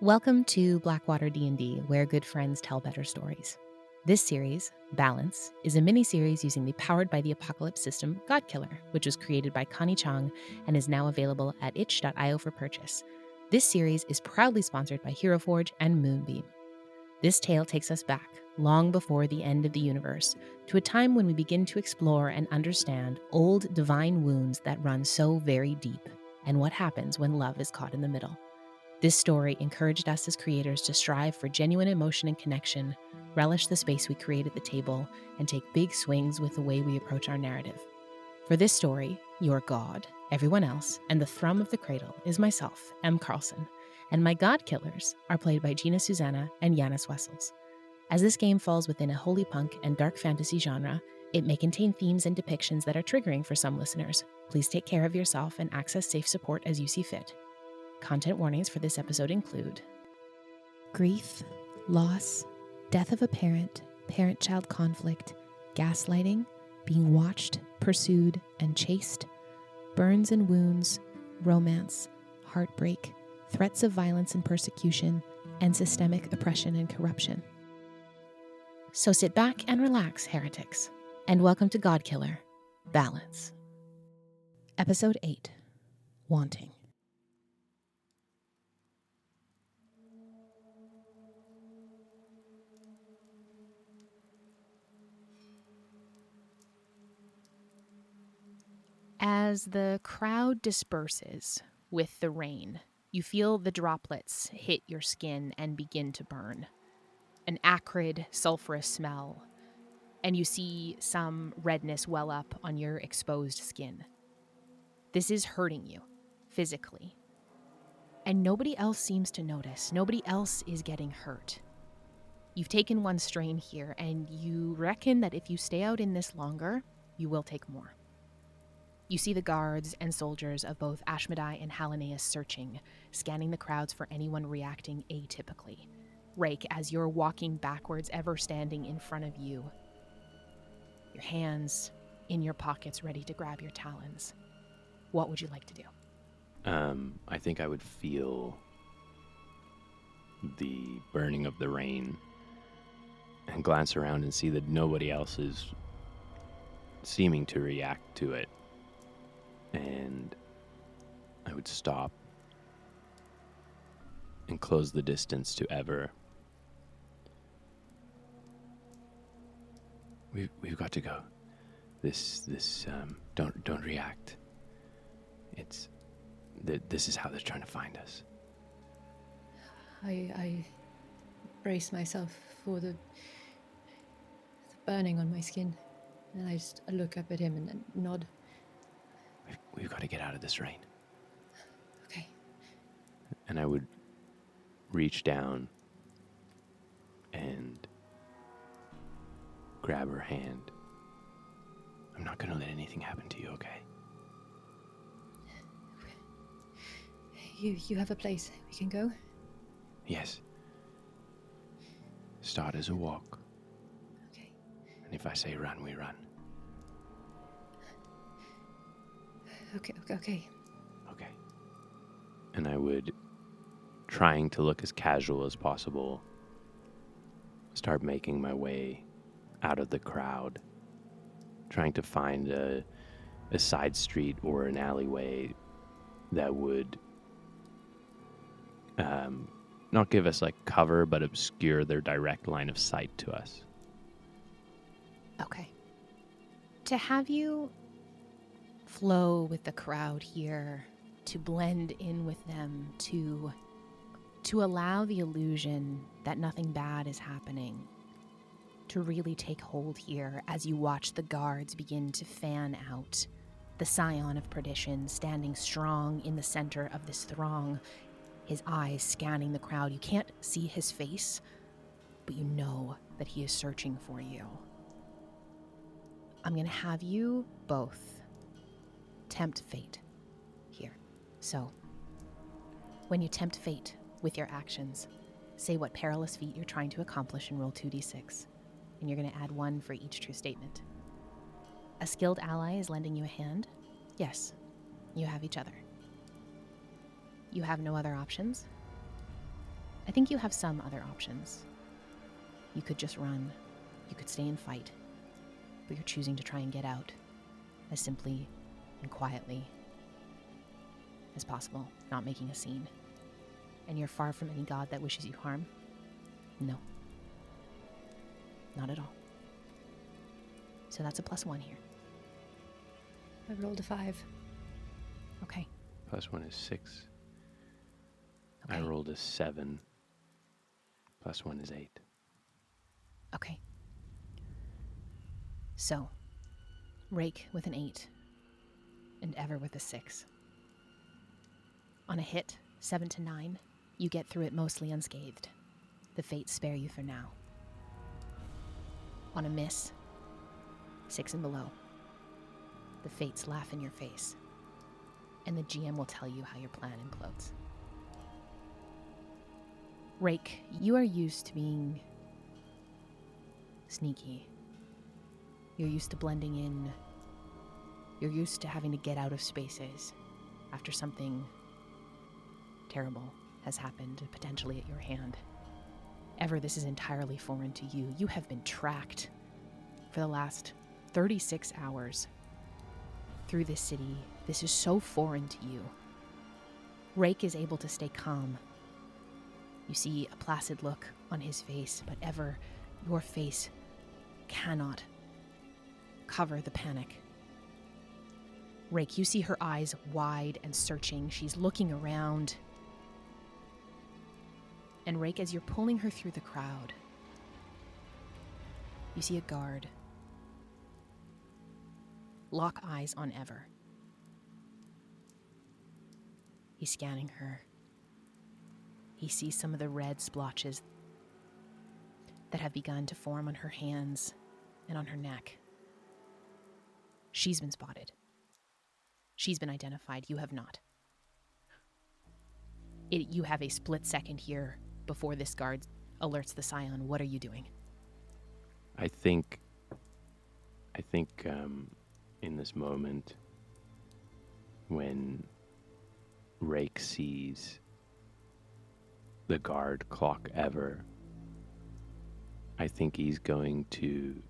Welcome to Blackwater D&D, where good friends tell better stories. This series, Balance, is a mini-series using the Powered by the Apocalypse system Godkiller, which was created by Connie Chong and is now available at itch.io for purchase. This series is proudly sponsored by Hero Forge and Moonbeam. This tale takes us back, long before the end of the universe, to a time when we begin to explore and understand old divine wounds that run so very deep, and what happens when love is caught in the middle. This story encouraged us as creators to strive for genuine emotion and connection, relish the space we create at the table, and take big swings with the way we approach our narrative. For this story, your God, everyone else, and the thrum of the cradle is myself, M. Carlson, and my Godkillers are played by Gina Susanna and Yanis Wessels. As this game falls within a holy punk and dark fantasy genre, it may contain themes and depictions that are triggering for some listeners. Please take care of yourself and access safe support as you see fit. Content warnings for this episode include grief, loss, death of a parent, parent-child conflict, gaslighting, being watched, pursued, and chased, burns and wounds, romance, heartbreak, threats of violence and persecution, and systemic oppression and corruption. So sit back and relax, heretics, and welcome to Godkiller, Balance. Episode 8, Wanting. As the crowd disperses with the rain, you feel the droplets hit your skin and begin to burn. An acrid, sulfurous smell, and you see some redness well up on your exposed skin. This is hurting you, physically. And nobody else seems to notice. Nobody else is getting hurt. You've taken one strain here, and you reckon that if you stay out in this longer, you will take more. You see the guards and soldiers of both Ashmedai and Halaneus searching, scanning the crowds for anyone reacting atypically. Rake, as you're walking backwards, ever standing in front of you, your hands in your pockets ready to grab your talons. What would you like to do? I think I would feel the burning of the rain and glance around and see that nobody else is seeming to react to it. And I would stop and close the distance to Ever. We've got to go. Don't react. This is how they're trying to find us. I brace myself for the burning on my skin, and I just look up at him and nod. We've got to get out of this rain. Okay. And I would reach down and grab her hand. I'm not going to let anything happen to you, okay? You have a place we can go? Yes. Start as a walk. Okay. And if I say run, we run. Okay. Okay. And I would, trying to look as casual as possible, start making my way out of the crowd, trying to find a side street or an alleyway that would not give us like cover, but obscure their direct line of sight to us. Okay. To have you flow with the crowd here, to blend in with them, to allow the illusion that nothing bad is happening, to really take hold here as you watch the guards begin to fan out, the scion of perdition standing strong in the center of this throng, his eyes scanning the crowd. You can't see his face, but you know that he is searching for you. I'm going to have you both tempt fate here. So, when you tempt fate with your actions, say what perilous feat you're trying to accomplish and roll 2d6. And you're going to add 1 for each true statement. A skilled ally is lending you a hand? Yes, you have each other. You have no other options? I think you have some other options. You could just run. You could stay and fight. But you're choosing to try and get out as simply and quietly as possible, not making a scene. And you're far from any god that wishes you harm? No. Not at all. So that's a +1 here. I rolled a 5. Okay. +1 is 6. Okay. I rolled a 7. +1 is 8. Okay. So, Rake with an 8, and Ever with a 6. On a hit, 7 to 9, you get through it mostly unscathed. The fates spare you for now. On a miss, 6 and below, the fates laugh in your face, and the GM will tell you how your plan implodes. Rake, you are used to being sneaky. You're used to blending in. You're used to having to get out of spaces after something terrible has happened, potentially at your hand. Ever, this is entirely foreign to you. You have been tracked for the last 36 hours through this city. This is so foreign to you. Rake is able to stay calm. You see a placid look on his face, but Ever, your face cannot cover the panic. Rake, you see her eyes wide and searching. She's looking around. And Rake, as you're pulling her through the crowd, you see a guard lock eyes on Ever. He's scanning her. He sees some of the red splotches that have begun to form on her hands and on her neck. She's been spotted. She's been identified. You have not. You have a split second here before this guard alerts the Scion. What are you doing? I think in this moment, when Rake sees the guard clock Ever, I think he's going to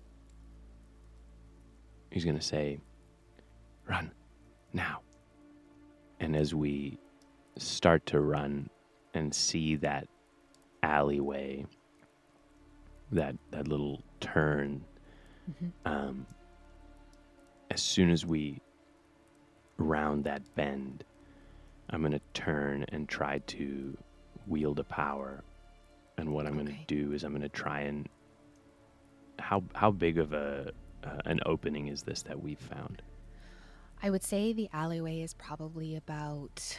say, "Run, now." And as we start to run and see that alleyway, that little turn, as soon as we round that bend, I'm going to turn and try to wield a power. And what I'm going to do is I'm going to try and... How big of an opening is this that we've found? I would say the alleyway is probably about...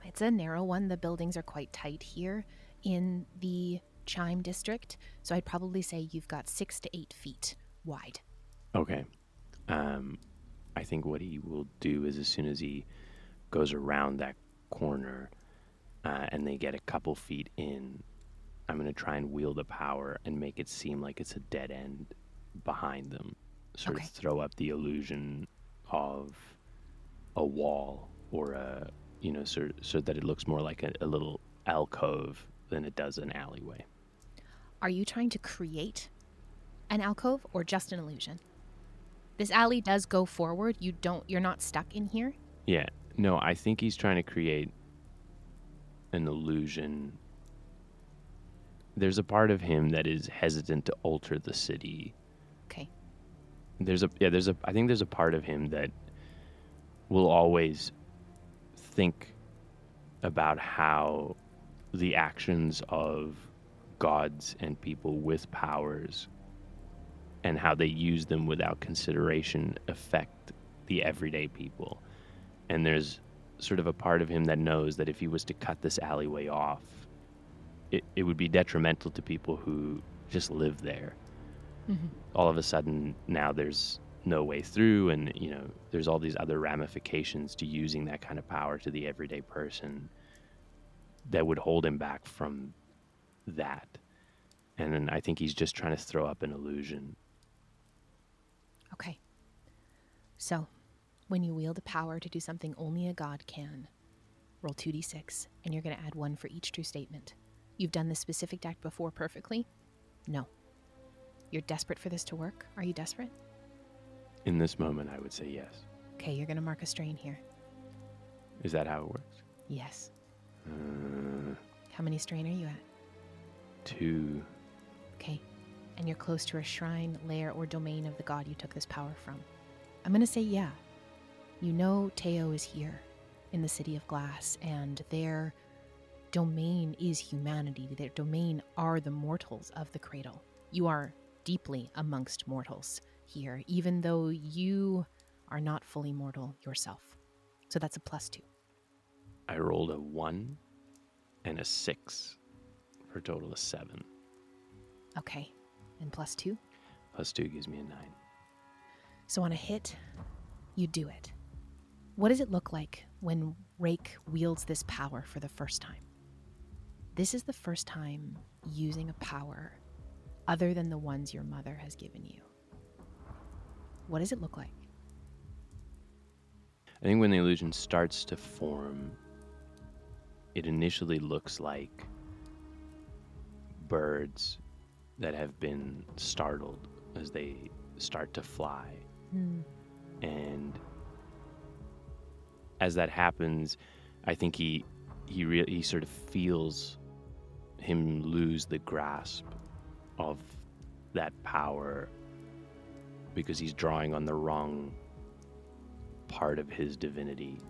It's a narrow one. The buildings are quite tight here in the Chime district. So I'd probably say you've got 6 to 8 feet wide. Okay. I think what he will do is as soon as he goes around that corner and they get a couple feet in, I'm going to try and wield a power and make it seem like it's a dead end behind them. Sort of throw up the illusion of a wall or so that it looks more like a little alcove than it does an alleyway. Are you trying to create an alcove or just an illusion? This alley does go forward. You're not stuck in here? Yeah. No, I think he's trying to create an illusion. There's a part of him that is hesitant to alter the city. Okay. I think there's a part of him that will always think about how the actions of gods and people with powers and how they use them without consideration affect the everyday people. And there's sort of a part of him that knows that if he was to cut this alleyway off, it would be detrimental to people who just live there. Mm-hmm. All of a sudden, now there's no way through, and there's all these other ramifications to using that kind of power to the everyday person that would hold him back from that. And then I think he's just trying to throw up an illusion. Okay. So, when you wield a power to do something only a god can, roll 2d6, and you're going to add 1 for each true statement. You've done this specific act before perfectly? No. You're desperate for this to work? Are you desperate? In this moment, I would say yes. Okay, you're going to mark a strain here. Is that how it works? Yes. Uh, How many strain are you at? 2. Okay. And you're close to a shrine, lair, or domain of the god you took this power from. I'm going to say yeah. You know Teo is here in the City of Glass, and their domain is humanity. Their domain are the mortals of the cradle. You are deeply amongst mortals here, even though you are not fully mortal yourself. So that's a +2. I rolled a 1 and a 6 for a total of 7. Okay. And +2? +2 gives me a 9. So on a hit, you do it. What does it look like when Rake wields this power for the first time? This is the first time using a power other than the ones your mother has given you. What does it look like? I think when the illusion starts to form, it initially looks like birds that have been startled as they start to fly. And as that happens, I think he sort of feels him lose the grasp of that power because he's drawing on the wrong part of his divinity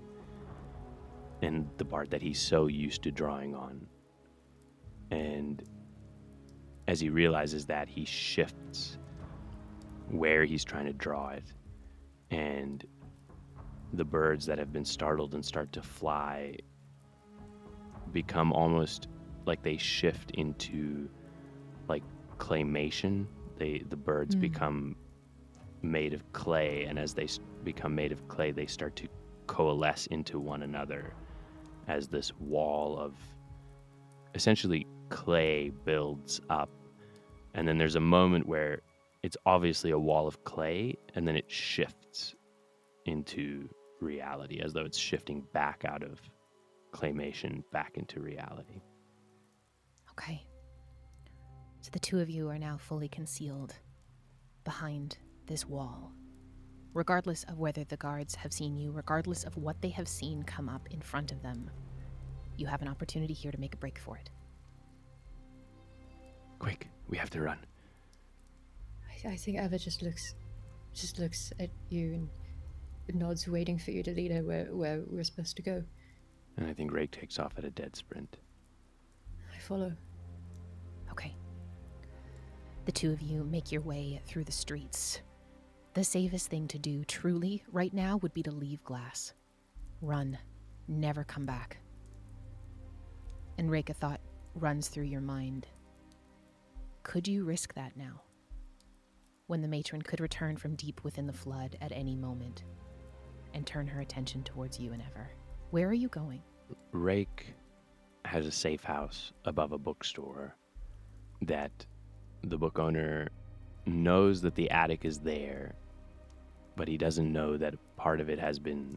and the part that he's so used to drawing on. And as he realizes that, he shifts where he's trying to draw it, and the birds that have been startled and start to fly become almost like they shift into like claymation. The birds become made of clay, and as they become made of clay, they start to coalesce into one another as this wall of essentially clay builds up. And then there's a moment where it's obviously a wall of clay, and then it shifts into reality, as though it's shifting back out of claymation back into reality. Okay. So the two of you are now fully concealed behind this wall. Regardless of whether the guards have seen you, regardless of what they have seen come up in front of them, you have an opportunity here to make a break for it. Quick, we have to run. I think Eva just looks at you and nods, waiting for you to lead her where we're supposed to go. And I think Rake takes off at a dead sprint. I follow. Okay. The two of you make your way through the streets. The safest thing to do, truly, right now would be to leave Glass. Run. Never come back. And Rake, a thought runs through your mind. Could you risk that now? When the matron could return from deep within the flood at any moment and turn her attention towards you and Ever. Where are you going? Rake has a safe house above a bookstore that the book owner knows that the attic is there, but he doesn't know that part of it has been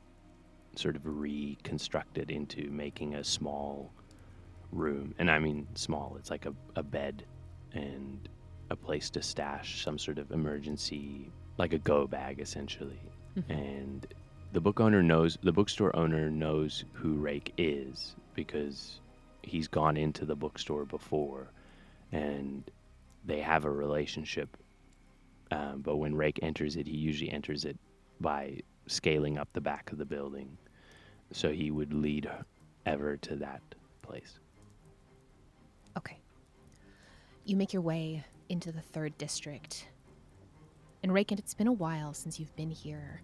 sort of reconstructed into making a small room. And I mean small, it's like a bed and a place to stash some sort of emergency, like a go bag essentially. And the bookstore owner knows who Rake is because he's gone into the bookstore before and they have a relationship. But when Rake enters it, he usually enters it by scaling up the back of the building. So he would lead Ever to that place. Okay. You make your way into the 3rd district. And Rake, it's been a while since you've been here.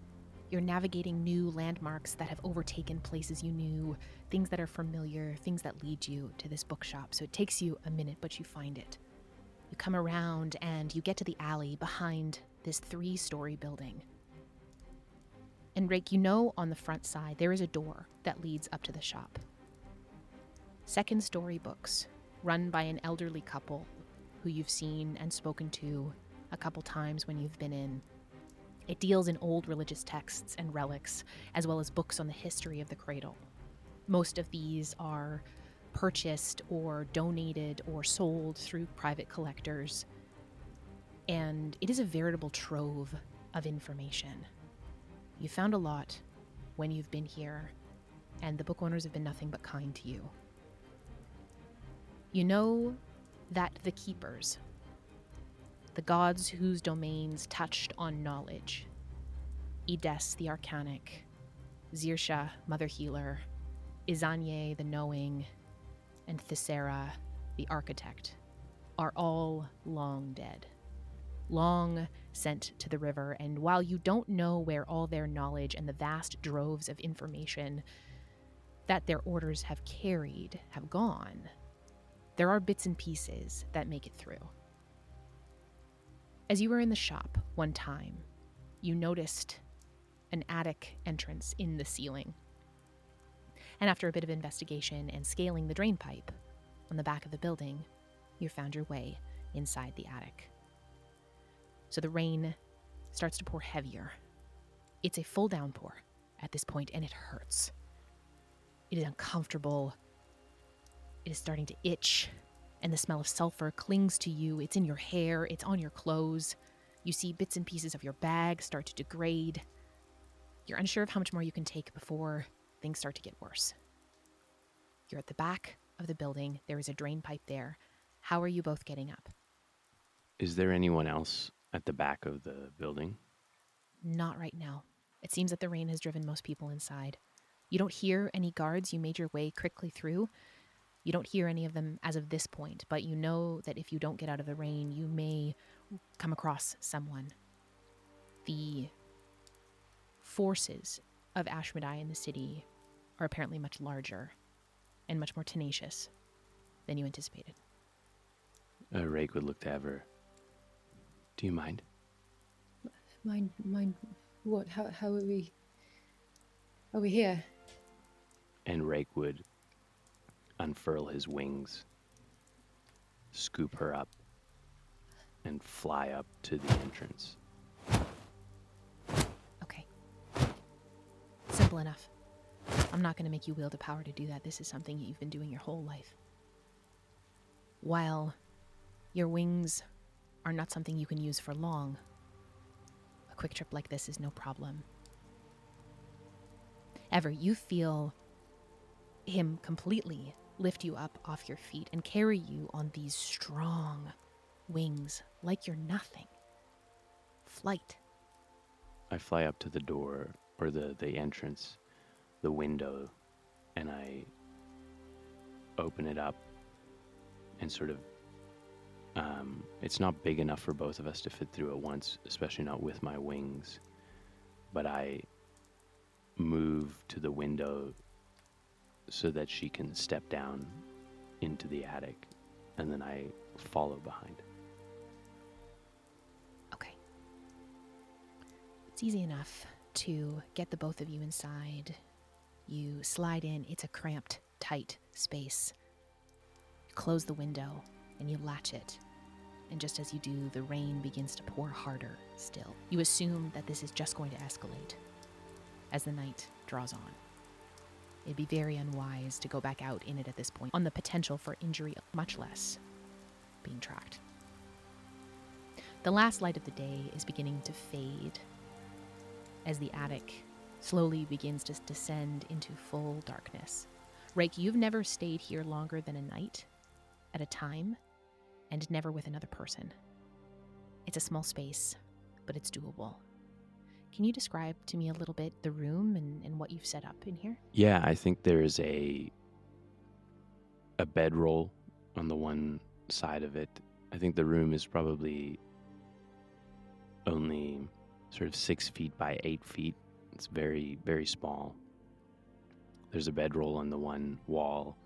You're navigating new landmarks that have overtaken places you knew, things that are familiar, things that lead you to this bookshop. So it takes you a minute, but you find it. You come around and you get to the alley behind this 3-story building. And Rake, you know on the front side there is a door that leads up to the shop. 2nd-story books, run by an elderly couple who you've seen and spoken to a couple times when you've been in. It deals in old religious texts and relics, as well as books on the history of the cradle. Most of these are purchased or donated or sold through private collectors. And it is a veritable trove of information. You found a lot when you've been here, and the book owners have been nothing but kind to you. You know that the keepers, the gods whose domains touched on knowledge, Ides the Arcanic, Zirsha, Mother Healer, Izanye the Knowing, and Thesera the Architect, are all long dead, long sent to the river. And while you don't know where all their knowledge and the vast droves of information that their orders have carried have gone, there are bits and pieces that make it through. As you were in the shop one time, you noticed an attic entrance in the ceiling. And after a bit of investigation and scaling the drain pipe on the back of the building, you found your way inside the attic. So the rain starts to pour heavier. It's a full downpour at this point, and it hurts. It is uncomfortable. It is starting to itch, and the smell of sulfur clings to you. It's in your hair, it's on your clothes. You see bits and pieces of your bag start to degrade. You're unsure of how much more you can take before things start to get worse. You're at the back of the building. There is a drain pipe there. How are you both getting up? Is there anyone else at the back of the building? Not right now. It seems that the rain has driven most people inside. You don't hear any guards. You made your way quickly through. You don't hear any of them as of this point, but you know that if you don't get out of the rain, you may come across someone. The forces of Ashmedai in the city are apparently much larger and much more tenacious than you anticipated. Rake would look to Ever. Do you mind? Mind what? How are we? Are we here? And Rake would unfurl his wings, scoop her up, and fly up to the entrance. Okay. Simple enough. I'm not going to make you wield a power to do that. This is something that you've been doing your whole life. While your wings are not something you can use for long, a quick trip like this is no problem. Ever, you feel him completely lift you up off your feet and carry you on these strong wings like you're nothing. Flight. I fly up to the door, or the entrance, the window, and I open it up and sort of, it's not big enough for both of us to fit through at once, especially not with my wings, but I move to the window so that she can step down into the attic, and then I follow behind. Okay. It's easy enough to get the both of you inside. You slide in. It's a cramped, tight space. You close the window and you latch it. And just as you do, the rain begins to pour harder still. You assume that this is just going to escalate as the night draws on. It'd be very unwise to go back out in it at this point, on the potential for injury, much less being tracked. The last light of the day is beginning to fade as the attic slowly begins to descend into full darkness. Rake, you've never stayed here longer than a night at a time, and never with another person. It's a small space, but it's doable. Can you describe to me a little bit the room and what you've set up in here? Yeah, I think there is a bedroll on the one side of it. I think the room is probably only sort of 6 feet by 8 feet. It's very, very small. There's a bedroll on the one wall,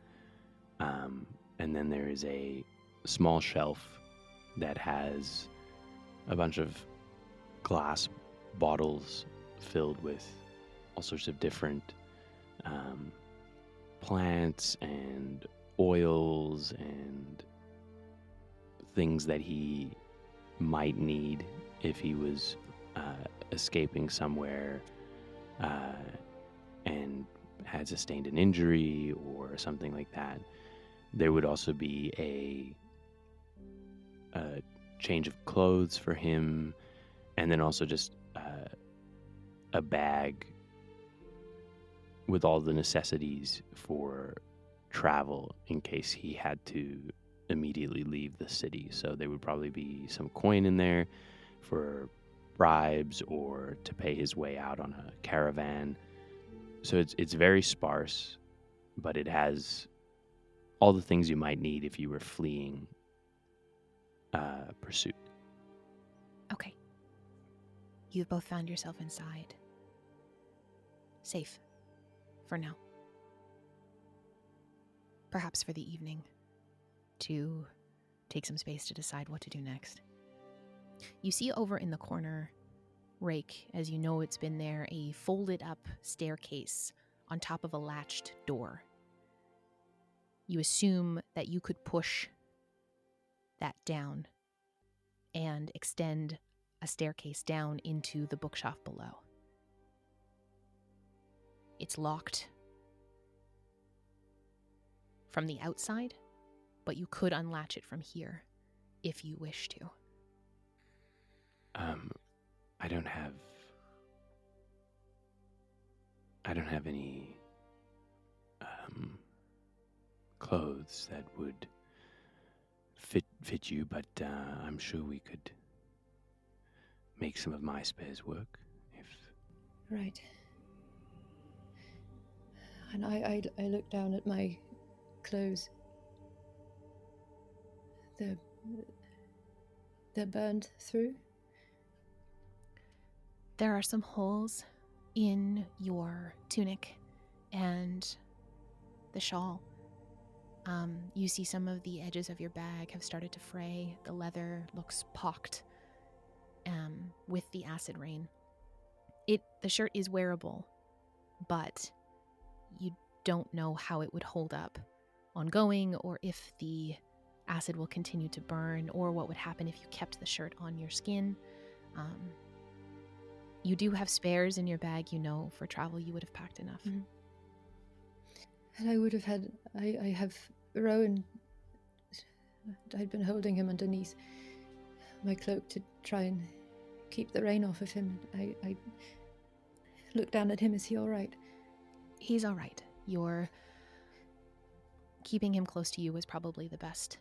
and then there is a small shelf that has a bunch of glass bottles filled with all sorts of different plants and oils and things that he might need if he was escaping somewhere and had sustained an injury or something like that. There would also be a change of clothes for him, and then also just a bag with all the necessities for travel in case he had to immediately leave the city. So there would probably be some coin in there for bribes or to pay his way out on a caravan. So it's very sparse, but it has all the things you might need if you were fleeing pursuit. Okay. You've both found yourself inside. Safe. For now. Perhaps for the evening. To take some space to decide what to do next. You see over in the corner, Rake, as you know it's been there, a folded up staircase on top of a latched door. You assume that you could push that down and extend a staircase down into the bookshelf below. It's locked from the outside, but you could unlatch it from here if you wish to. I don't have any clothes that would fit you, but I'm sure we could make some of my spares work if. Right. And I look down at my clothes. They're burned through. There are some holes in your tunic and the shawl. You see some of the edges of your bag have started to fray. The leather looks pocked with the acid rain. The shirt is wearable, but you don't know how it would hold up ongoing, or if the acid will continue to burn, or what would happen if you kept the shirt on your skin. You do have spares in your bag, for travel you would have packed enough. Mm-hmm. And I have Rowan. I'd been holding him underneath my cloak to try and keep the rain off of him. I looked down at him. Is he all right? He's all right. You're keeping him close to you was probably the best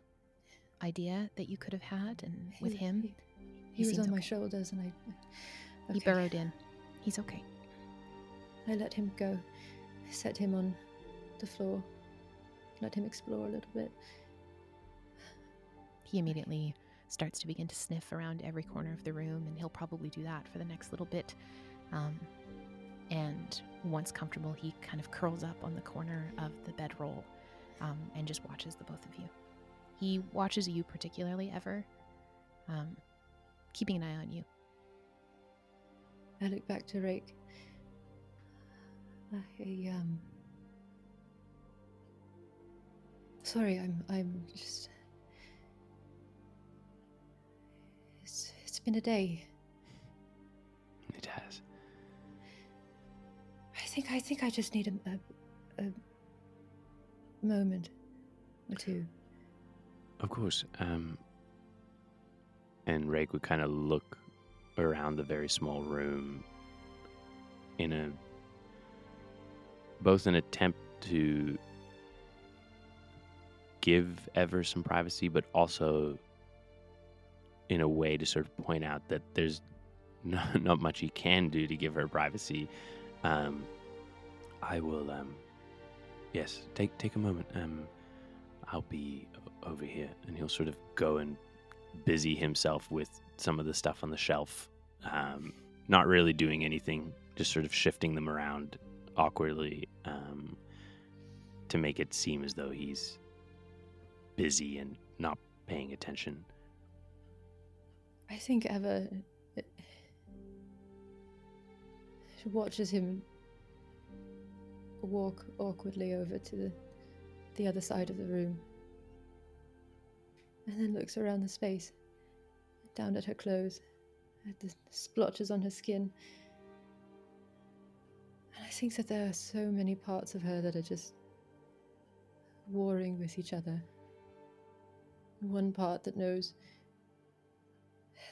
idea that you could have had, and with him, he was on my shoulders, and he burrowed in. He's okay. I let him go, set him on the floor, let him explore a little bit. He immediately starts to begin to sniff around every corner of the room, and he'll probably do that for the next little bit. And once comfortable, he kind of curls up on the corner of the bedroll and just watches the both of you. He watches you particularly, Ever, keeping an eye on you. I look back to Rake. Sorry, I'm just. It's been a day. It has. I think I just need a moment or two. Of course. And Rake would kind of look around the very small room in both an attempt to give Ever some privacy, but also in a way to sort of point out that there's not much he can do to give her privacy. I will, yes, take a moment. I'll be over here, and he'll sort of go and busy himself with some of the stuff on the shelf, not really doing anything, just sort of shifting them around awkwardly to make it seem as though he's busy and not paying attention. I think Ever watches him walk awkwardly over to the other side of the room, and then looks around the space, down at her clothes, at the splotches on her skin. And I think that there are so many parts of her that are just warring with each other. One part that knows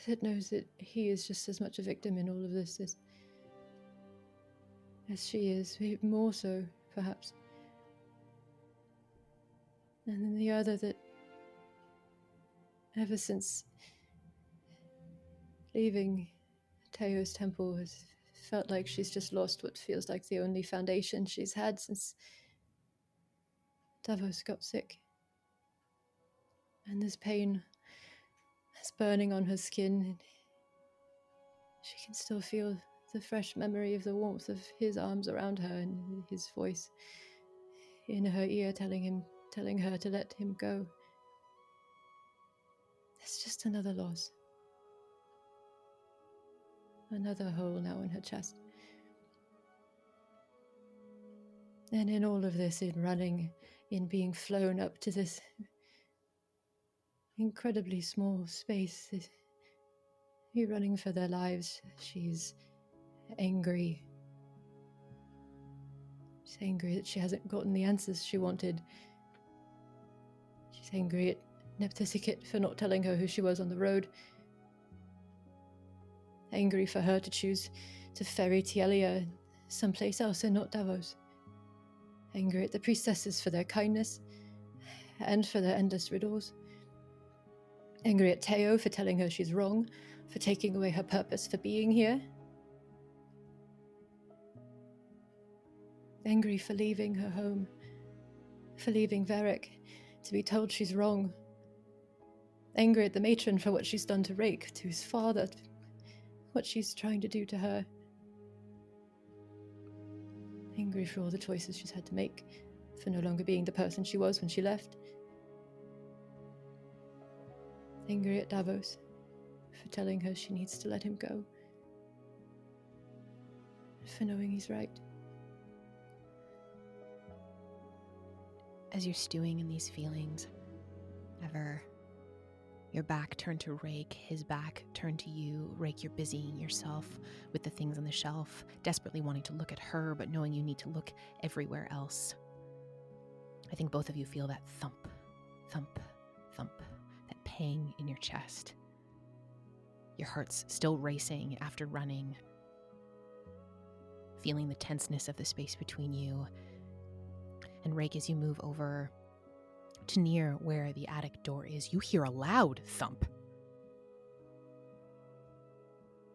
that he is just as much a victim in all of this as she is, more so, perhaps. And then the other that, ever since leaving Teo's temple, has felt like she's just lost what feels like the only foundation she's had since Davos got sick. And this pain is burning on her skin, and she can still feel the fresh memory of the warmth of his arms around her and his voice in her ear telling her to let him go. It's just another loss. Another hole now in her chest. And in all of this, in running, in being flown up to this incredibly small space, you're running for their lives. She's angry. She's angry that she hasn't gotten the answers she wanted. She's angry at Neptisikit for not telling her who she was on the road. Angry for her to choose to ferry Tielia someplace else and not Davos. Angry at the priestesses for their kindness and for their endless riddles. Angry at Teo for telling her she's wrong, for taking away her purpose for being here. Angry for leaving her home, for leaving Varric, to be told she's wrong. Angry at the matron for what she's done to Rake, to his father, what she's trying to do to her. Angry for all the choices she's had to make, for no longer being the person she was when she left. Angry at Davos, for telling her she needs to let him go. For knowing he's right. As you're stewing in these feelings, ever your back turned to Rake, his back turned to you. Rake, you're busying yourself with the things on the shelf, desperately wanting to look at her, but knowing you need to look everywhere else. I think both of you feel that thump, thump, thump, that pang in your chest. Your heart's still racing after running, feeling the tenseness of the space between you. And Rake, as you move over to near where the attic door is, you hear a loud thump.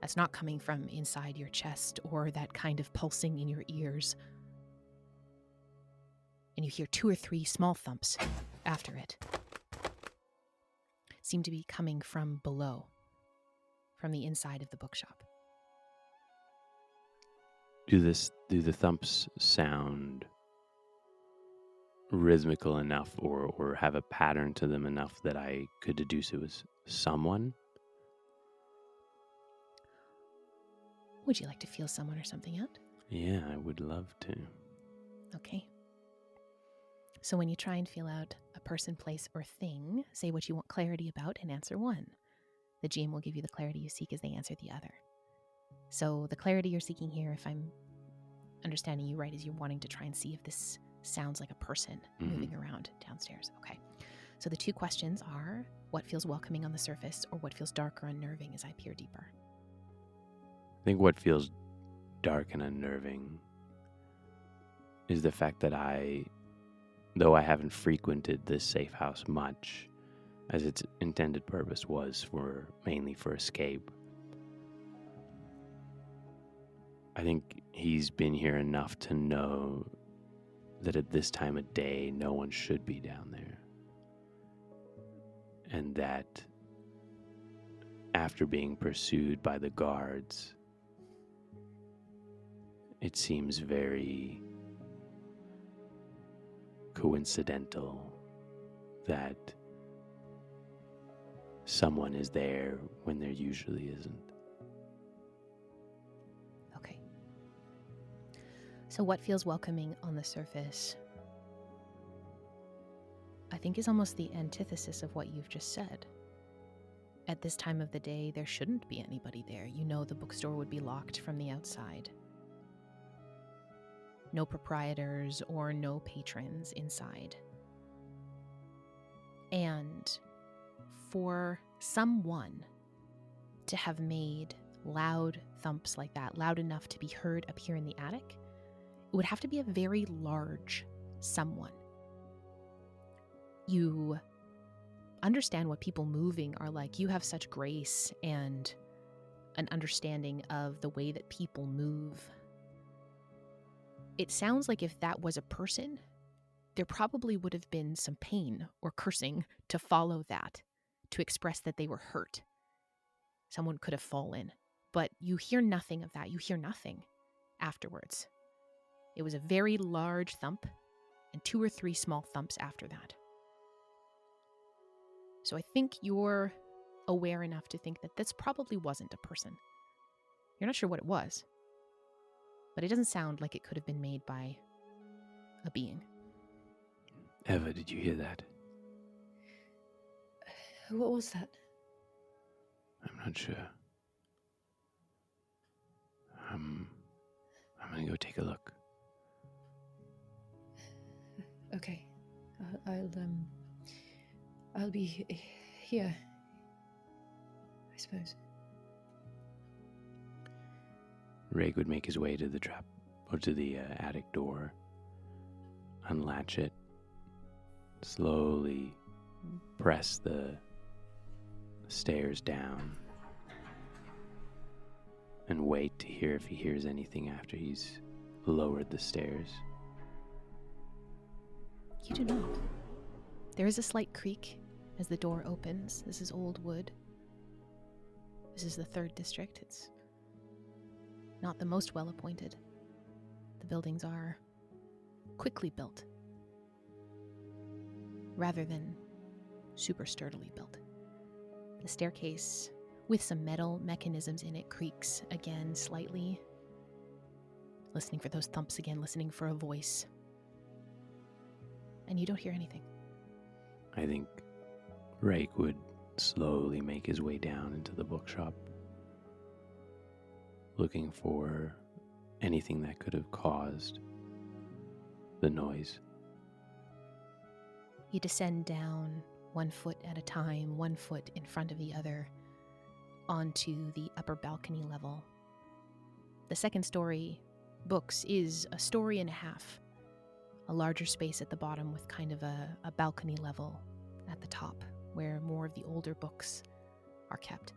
That's not coming from inside your chest or that kind of pulsing in your ears. And you hear 2 or 3 small thumps after it. Seem to be coming from below, from the inside of the bookshop. Do the thumps sound rhythmical enough or have a pattern to them enough that I could deduce it was someone? Would you like to feel someone or something out? Yeah, I would love to. Okay. So when you try and feel out a person, place, or thing, say what you want clarity about and answer one. The GM will give you the clarity you seek as they answer the other. So the clarity you're seeking here, if I'm understanding you right, is you're wanting to try and see if this sounds like a person moving around downstairs. Okay. So the 2 questions are, what feels welcoming on the surface, or what feels dark or unnerving as I peer deeper? I think what feels dark and unnerving is the fact that though I haven't frequented this safe house much, as its intended purpose was mainly for escape, I think he's been here enough to know that at this time of day, no one should be down there. And that after being pursued by the guards, it seems very coincidental that someone is there when there usually isn't. Okay. So what feels welcoming on the surface, I think, is almost the antithesis of what you've just said. At this time of the day, there shouldn't be anybody there. You know the bookstore would be locked from the outside. No proprietors or no patrons inside. And for someone to have made loud thumps like that, loud enough to be heard up here in the attic, it would have to be a very large someone. You understand what people moving are like. You have such grace and an understanding of the way that people move. It sounds like if that was a person, there probably would have been some pain or cursing to follow that, to express that they were hurt. Someone could have fallen. But you hear nothing of that. You hear nothing afterwards. It was a very large thump and 2 or 3 small thumps after that. So I think you're aware enough to think that this probably wasn't a person. You're not sure what it was, but it doesn't sound like it could have been made by a being. Eva, did you hear that? What was that? I'm not sure. I'm gonna go take a look. Okay. I'll be here, I suppose. Rake would make his way to the trap, or to the attic door, unlatch it, slowly press the stairs down, and wait to hear if he hears anything after he's lowered the stairs. You do not. There is a slight creak as the door opens. This is old wood. This is the 3rd district. It's not the most well appointed. The buildings are quickly built rather than super sturdily built. The staircase, with some metal mechanisms in it, creaks again slightly. Listening for those thumps again, listening for a voice. And you don't hear anything. I think Rake would slowly make his way down into the bookshop, looking for anything that could have caused the noise. You descend down 1 foot at a time, 1 foot in front of the other, onto the upper balcony level. The 2nd story books is a story and a half, a larger space at the bottom with kind of a balcony level at the top, where more of the older books are kept.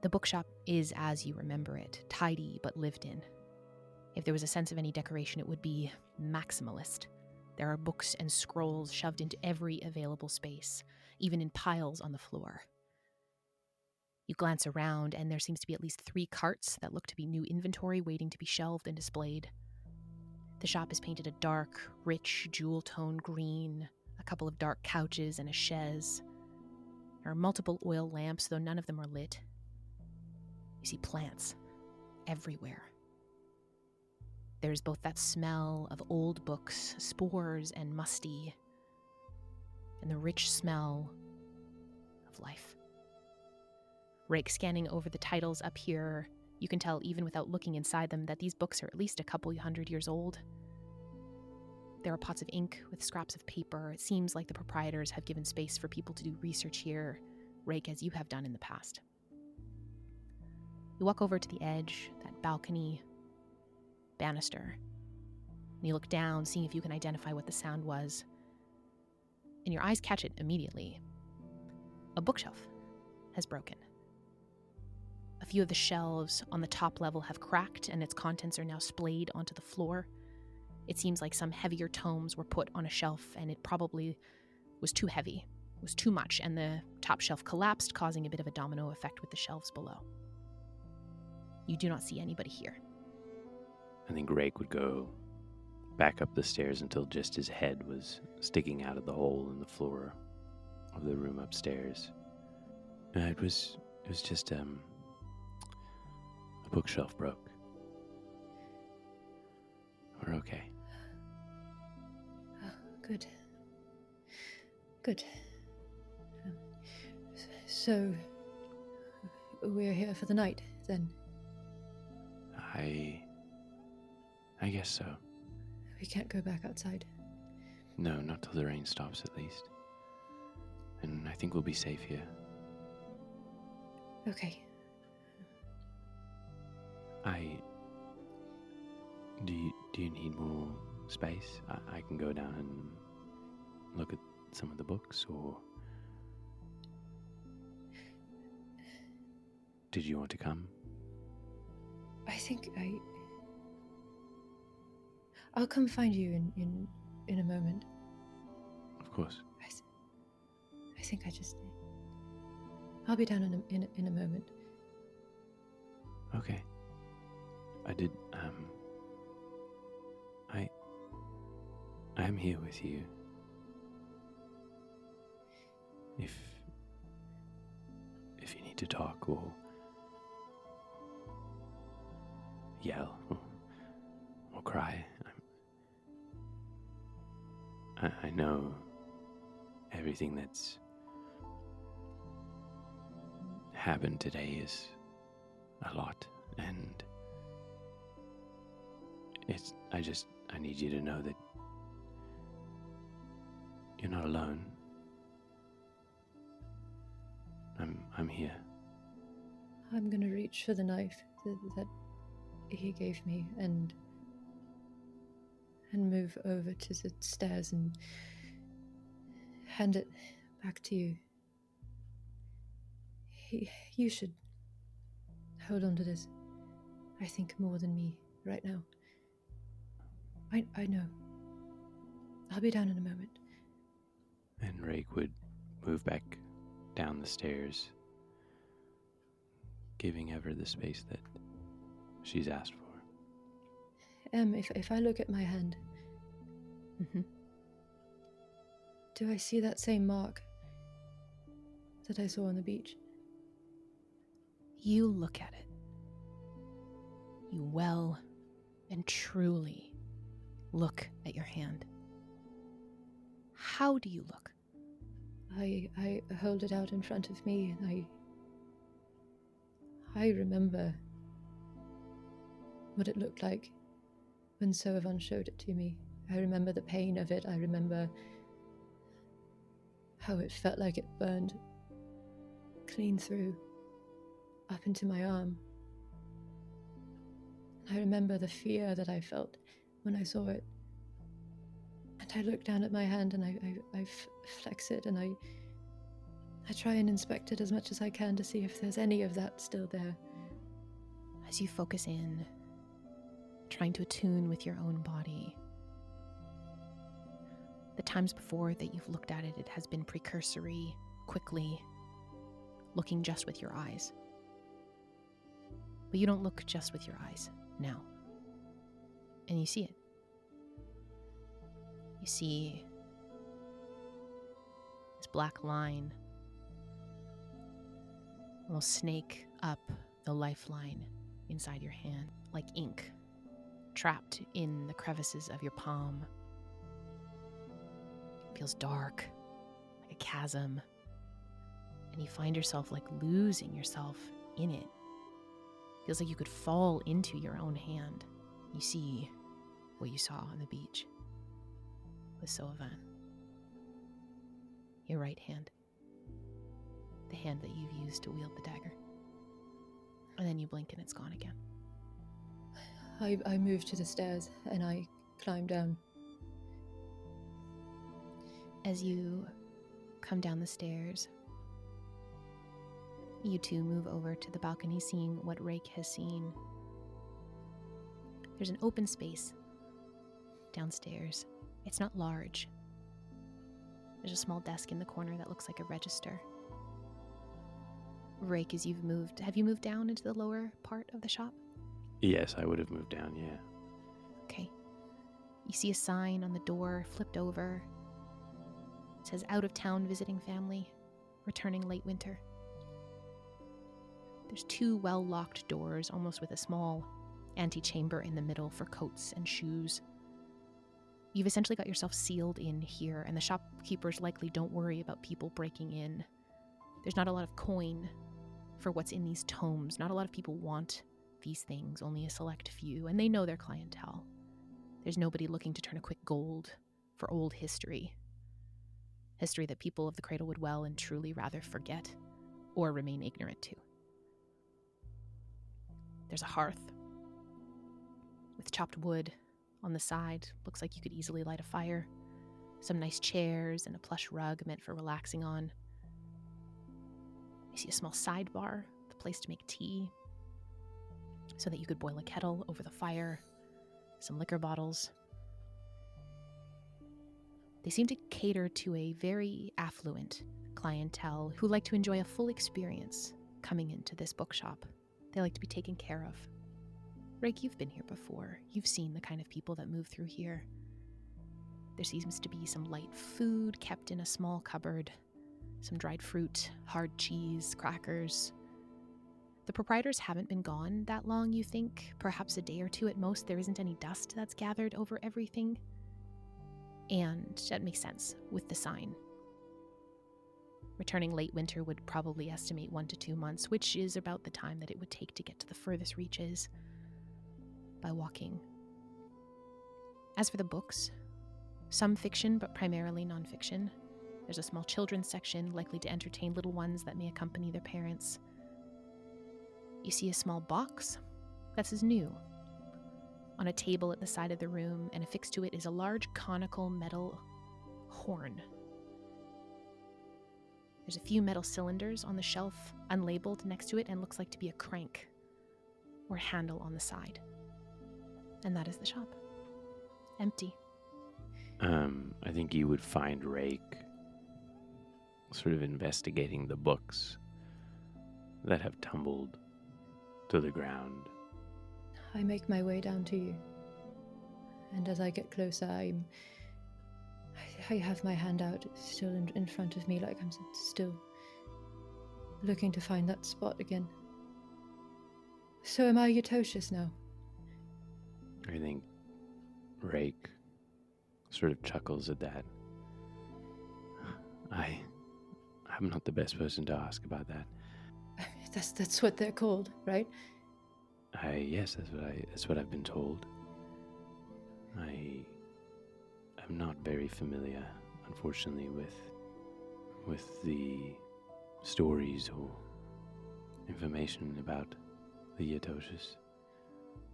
The bookshop is as you remember it, tidy but lived in. If there was a sense of any decoration, it would be maximalist. There are books and scrolls shoved into every available space, even in piles on the floor. You glance around, and there seems to be at least 3 carts that look to be new inventory waiting to be shelved and displayed. The shop is painted a dark, rich, jewel-tone green, a couple of dark couches and a chaise. There are multiple oil lamps, though none of them are lit. You see plants everywhere. There's both that smell of old books, spores and musty, and the rich smell of life. Rake scanning over the titles up here, you can tell even without looking inside them that these books are at least a couple 100 years old. There are pots of ink with scraps of paper. It seems like the proprietors have given space for people to do research here, Rake, as you have done in the past. You walk over to the edge, that balcony banister, and you look down, seeing if you can identify what the sound was. And your eyes catch it immediately. A bookshelf has broken. A few of the shelves on the top level have cracked, and its contents are now splayed onto the floor. It seems like some heavier tomes were put on a shelf, and it probably was too heavy, was too much, and the top shelf collapsed, causing a bit of a domino effect with the shelves below. You do not see anybody here. I think Rake would go back up the stairs until just his head was sticking out of the hole in the floor of the room upstairs. It was just a bookshelf broke. We're okay. Oh, good. Good. So, we're here for the night, then? I guess so. We can't go back outside. No, not till the rain stops, at least. and I think we'll be safe here. Okay. Do you need more space? I can go down and look at some of the books, or did you want to come? I think I'll come find you in a moment. Of course. I think I'll be down in a moment. Okay. I am here with you. If you need to talk or yell or cry, I know everything that's happened today is a lot, and I need you to know that you're not alone. I'm here. I'm gonna reach for the knife that he gave me and move over to the stairs and hand it back to you. You should hold on to this. I think more than me right now. I know. I'll be down in a moment. And Rake would move back down the stairs, giving Ever the space that she's asked for. If I look at my hand, do I see that same mark that I saw on the beach? You look at it. You well and truly look at your hand. How do you look? I hold it out in front of me, and I remember what it looked like when Soavan showed it to me. I remember the pain of it. I remember how it felt like it burned clean through, up into my arm. I remember the fear that I felt when I saw it. And I look down at my hand and I flex it, and I try and inspect it as much as I can to see if there's any of that still there. As you focus in, trying to attune with your own body, the times before that you've looked at it, it has been precursory, quickly, looking just with your eyes. But you don't look just with your eyes now. And you see it. You see this black line almost snake up the lifeline inside your hand, like ink trapped in the crevices of your palm. It feels dark, like a chasm, and you find yourself like losing yourself in it. Feels like you could fall into your own hand. You see what you saw on the beach with Soavan. Your right hand. The hand that you've used to wield the dagger. And then you blink and it's gone again. I move to the stairs and I climb down. As you come down the stairs, you two move over to the balcony, seeing what Rake has seen. There's an open space downstairs. It's not large. There's a small desk in the corner that looks like a register. Rake, as you've moved, have you moved down into the lower part of the shop? Yes, I would have moved down, yeah. Okay. You see a sign on the door flipped over. It says out of town visiting family, returning late winter. There's two well-locked doors, almost with a small antechamber in the middle for coats and shoes. You've essentially got yourself sealed in here, and the shopkeepers likely don't worry about people breaking in. There's not a lot of coin for what's in these tomes. Not a lot of people want these things, only a select few, and they know their clientele. There's nobody looking to turn a quick gold for old history. history that people of the cradle would well and truly rather forget or remain ignorant to. There's a hearth with chopped wood on the side. Looks like you could easily light a fire. Some nice chairs and a plush rug meant for relaxing on. You see a small sidebar, the place to make tea, so that you could boil a kettle over the fire, some liquor bottles. They seem to cater to a very affluent clientele who like to enjoy a full experience coming into this bookshop. They like to be taken care of. Rake, you've been here before. You've seen the kind of people that move through here. There seems to be some light food kept in a small cupboard, some dried fruit, hard cheese, crackers. The proprietors haven't been gone that long, you think, perhaps a day or two at most. There isn't any dust that's gathered over everything. And that makes sense with the sign. Returning late winter would probably estimate 1 to 2 months, which is about the time that it would take to get to the furthest reaches by walking. As for the books, some fiction, but primarily nonfiction. There's a small children's section, likely to entertain little ones that may accompany their parents. You see a small box that says new. On a table at the side of the room, and affixed to it is a large conical metal horn. There's a few metal cylinders on the shelf, unlabeled next to it, and looks like to be a crank or handle on the side. And that is the shop. Empty. I think you would find Rake sort of investigating the books that have tumbled to the ground. I make my way down to you. And as I get closer, I have my hand out, still in front of me, like I'm still looking to find that spot again. So am I Utocious now? I think Rake sort of chuckles at that. I'm not the best person to ask about that. That's what they're called, right? Yes, that's what I've been told. I am not very familiar, unfortunately, with the stories or information about the Yatoshis.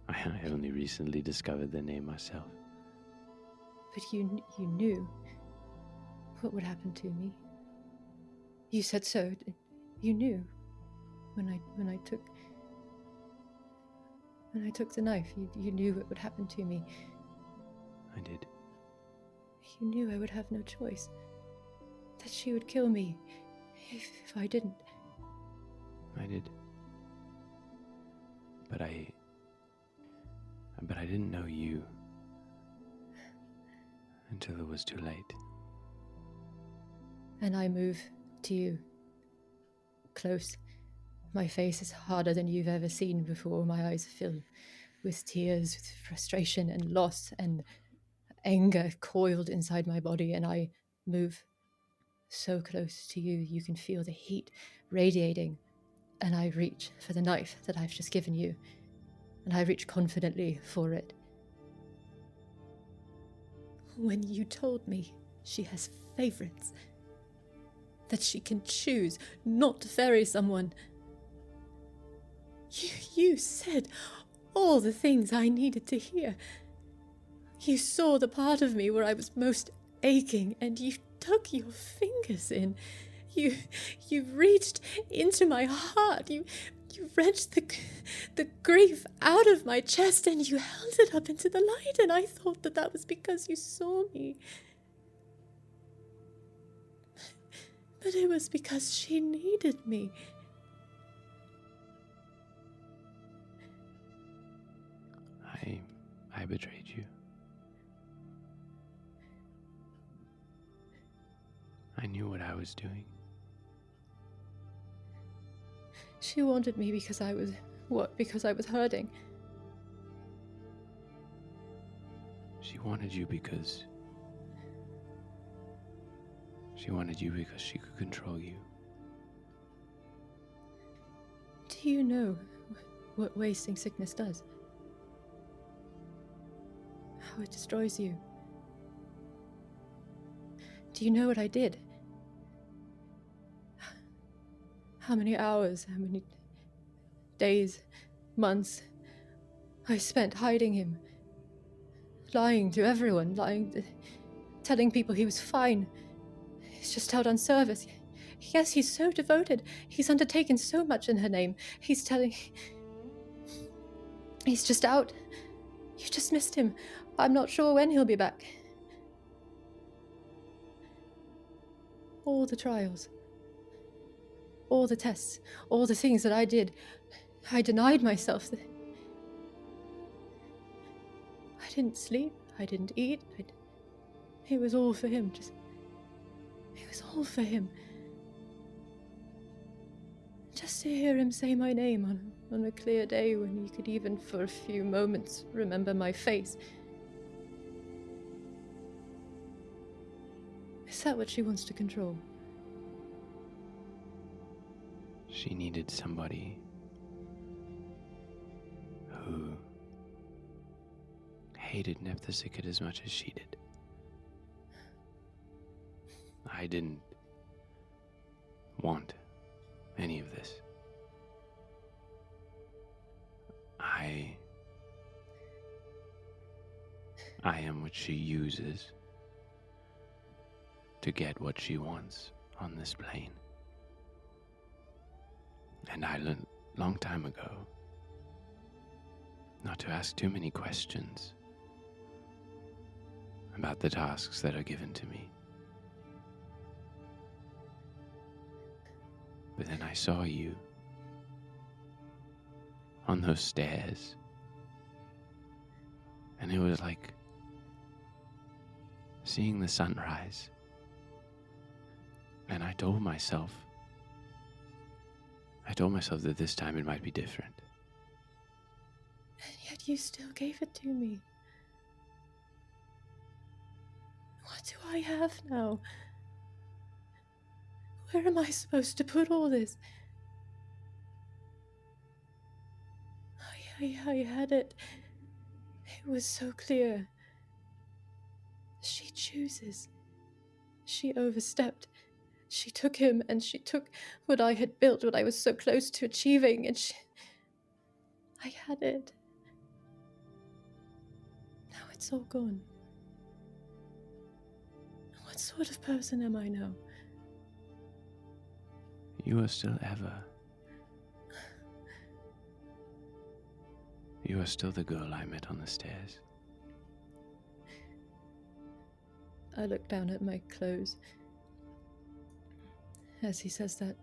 I only recently discovered their name myself. But you knew what would happen to me. You said so. You knew when I took the knife. You knew what would happen to me. I did. You knew I would have no choice. That she would kill me if I didn't. I did. But I didn't know you until it was too late. And I move to you. Close. My face is harder than you've ever seen before. My eyes fill with tears, with frustration and loss and anger coiled inside my body, and I move so close to you. You can feel the heat radiating, and I reach for the knife that I've just given you, and I reach confidently for it. When you told me she has favorites, that she can choose not to ferry someone, you said all the things I needed to hear. You saw the part of me where I was most aching, and you took your fingers in. You reached into my heart. You wrenched the grief out of my chest, and you held it up into the light, and I thought that was because you saw me. But it was because she needed me. I betrayed you. I knew what I was doing. She wanted me because I was hurting. She wanted you because she could control you. Do you know what wasting sickness does? How it destroys you? Do you know what I did? how many hours, how many days, months I spent hiding him, lying to everyone, telling people he was fine. He's just out on service. Yes, he's so devoted. He's undertaken so much in her name. He's just out. You just missed him. I'm not sure when he'll be back. All the trials, all the tests, all the things that I did, I denied myself. I didn't sleep, I didn't eat. It was all for him. It was all for him. Just to hear him say my name on a clear day when he could even for a few moments remember my face. Is that what she wants to control? She needed somebody who hated Nephthisicat as much as she did. I didn't want any of this. I am what she uses to get what she wants on this plane. And I learned a long time ago not to ask too many questions about the tasks that are given to me. But then I saw you on those stairs, and it was like seeing the sunrise. And I told myself that this time it might be different. And yet you still gave it to me. What do I have now? Where am I supposed to put all this? I had it. It was so clear. She chooses. She overstepped. She took him, and she took what I had built, what I was so close to achieving, and I had it. Now it's all gone. What sort of person am I now? You are still Eva. You are still the girl I met on the stairs. I look down at my clothes. As he says that,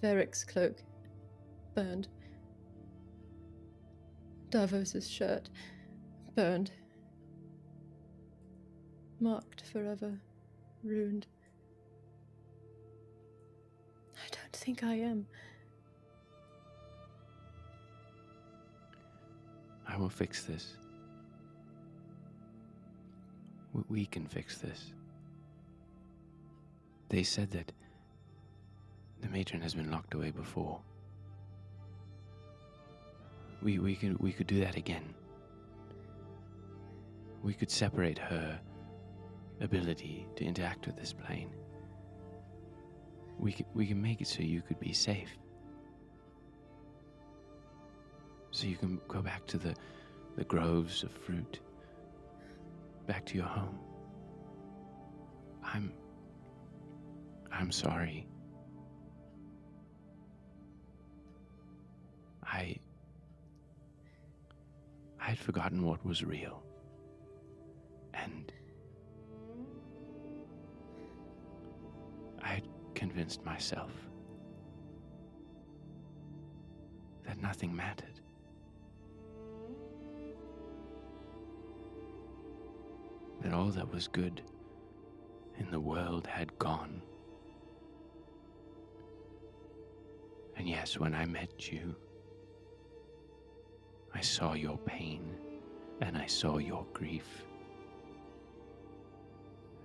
Varric's cloak, burned. Davos's shirt, burned. Marked forever, ruined. I don't think I am. I will fix this. We can fix this. They said that the matron has been locked away before. We could do that again. We could separate her ability to interact with this plane. We can make it so you could be safe. So you can go back to the groves of fruit. Back to your home. I'm sorry. I'd forgotten what was real. And I'd convinced myself that nothing mattered. That all that was good in the world had gone. And yes, when I met you, I saw your pain and I saw your grief.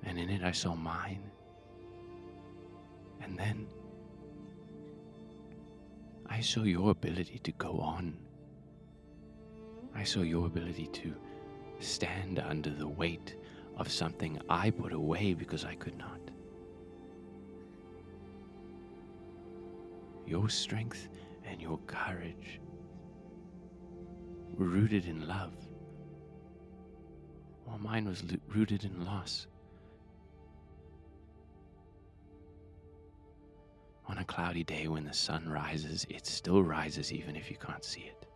And in it I saw mine. And then I saw your ability to go on. I saw your ability to stand under the weight of something I put away because I could not. your strength and your courage were rooted in love, while mine was rooted in loss. On a cloudy day when the sun rises, it still rises even if you can't see it.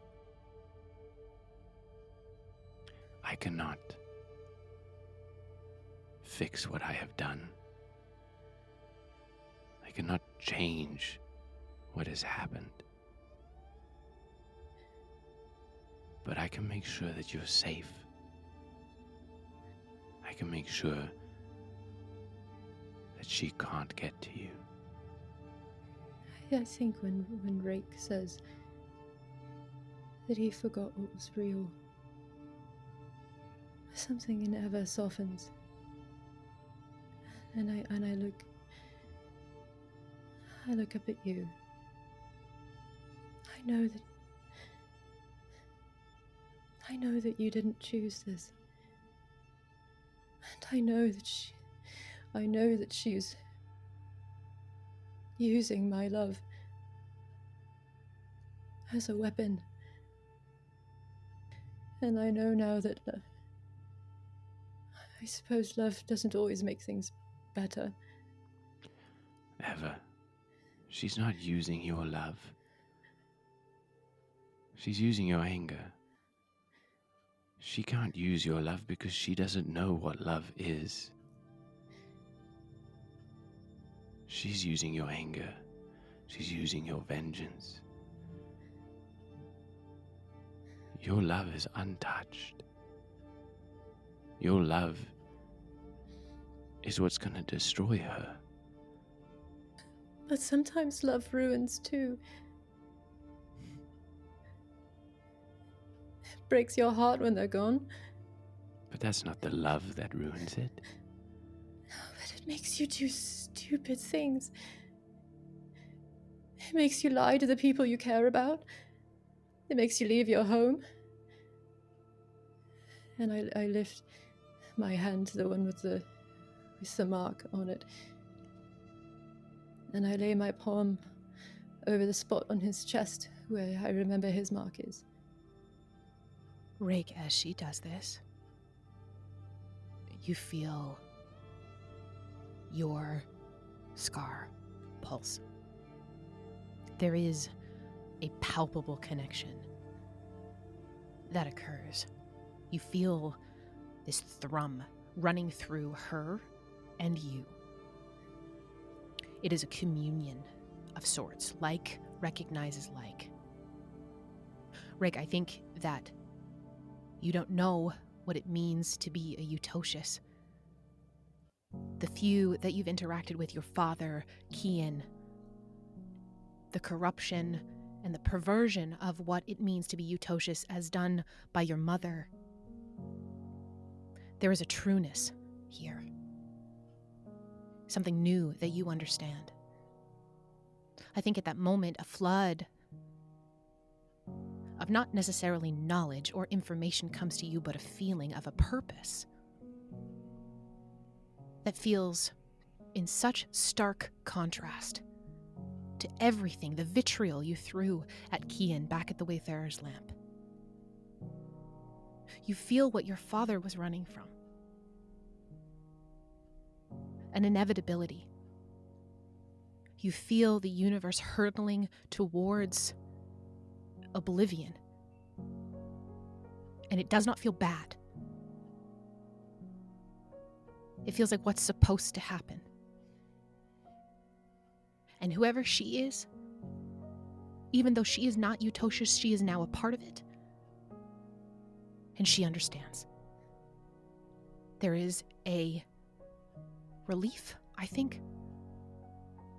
I cannot fix what I have done. I cannot change what has happened. But I can make sure that you're safe. I can make sure that she can't get to you. I think when Rake says that he forgot what was real, something in Eva softens. And I look up at you. I know that you didn't choose this. And I know that she's using my love as a weapon. And I know now that I suppose love doesn't always make things better. Eva, she's not using your love. She's using your anger. She can't use your love because she doesn't know what love is. She's using your anger. She's using your vengeance. Your love is untouched. Your love is what's going to destroy her. But sometimes love ruins too. It breaks your heart when they're gone. But that's not the love that ruins it. But it makes you do stupid things. It makes you lie to the people you care about. It makes you leave your home. And I lift my hand to the one with the mark on it. And I lay my palm over the spot on his chest where I remember his mark is. Rake, as she does this, you feel your scar pulse. There is a palpable connection that occurs. You feel this thrum running through her and you. It is a communion of sorts, like recognizes like. Rake, I think that you don't know what it means to be a Eutocious. The few that you've interacted with, your father, Kian, the corruption and the perversion of what it means to be Eutocious as done by your mother. There is a trueness here. Something new that you understand. I think at that moment, a flood of not necessarily knowledge or information comes to you, but a feeling of a purpose that feels in such stark contrast to everything, the vitriol you threw at Kian back at the Wayfarer's Lamp. You feel what your father was running from. An inevitability. You feel the universe hurtling towards oblivion. And it does not feel bad. It feels like what's supposed to happen. And whoever she is, even though she is not Eutocious, she is now a part of it. And she understands. There is a relief, I think,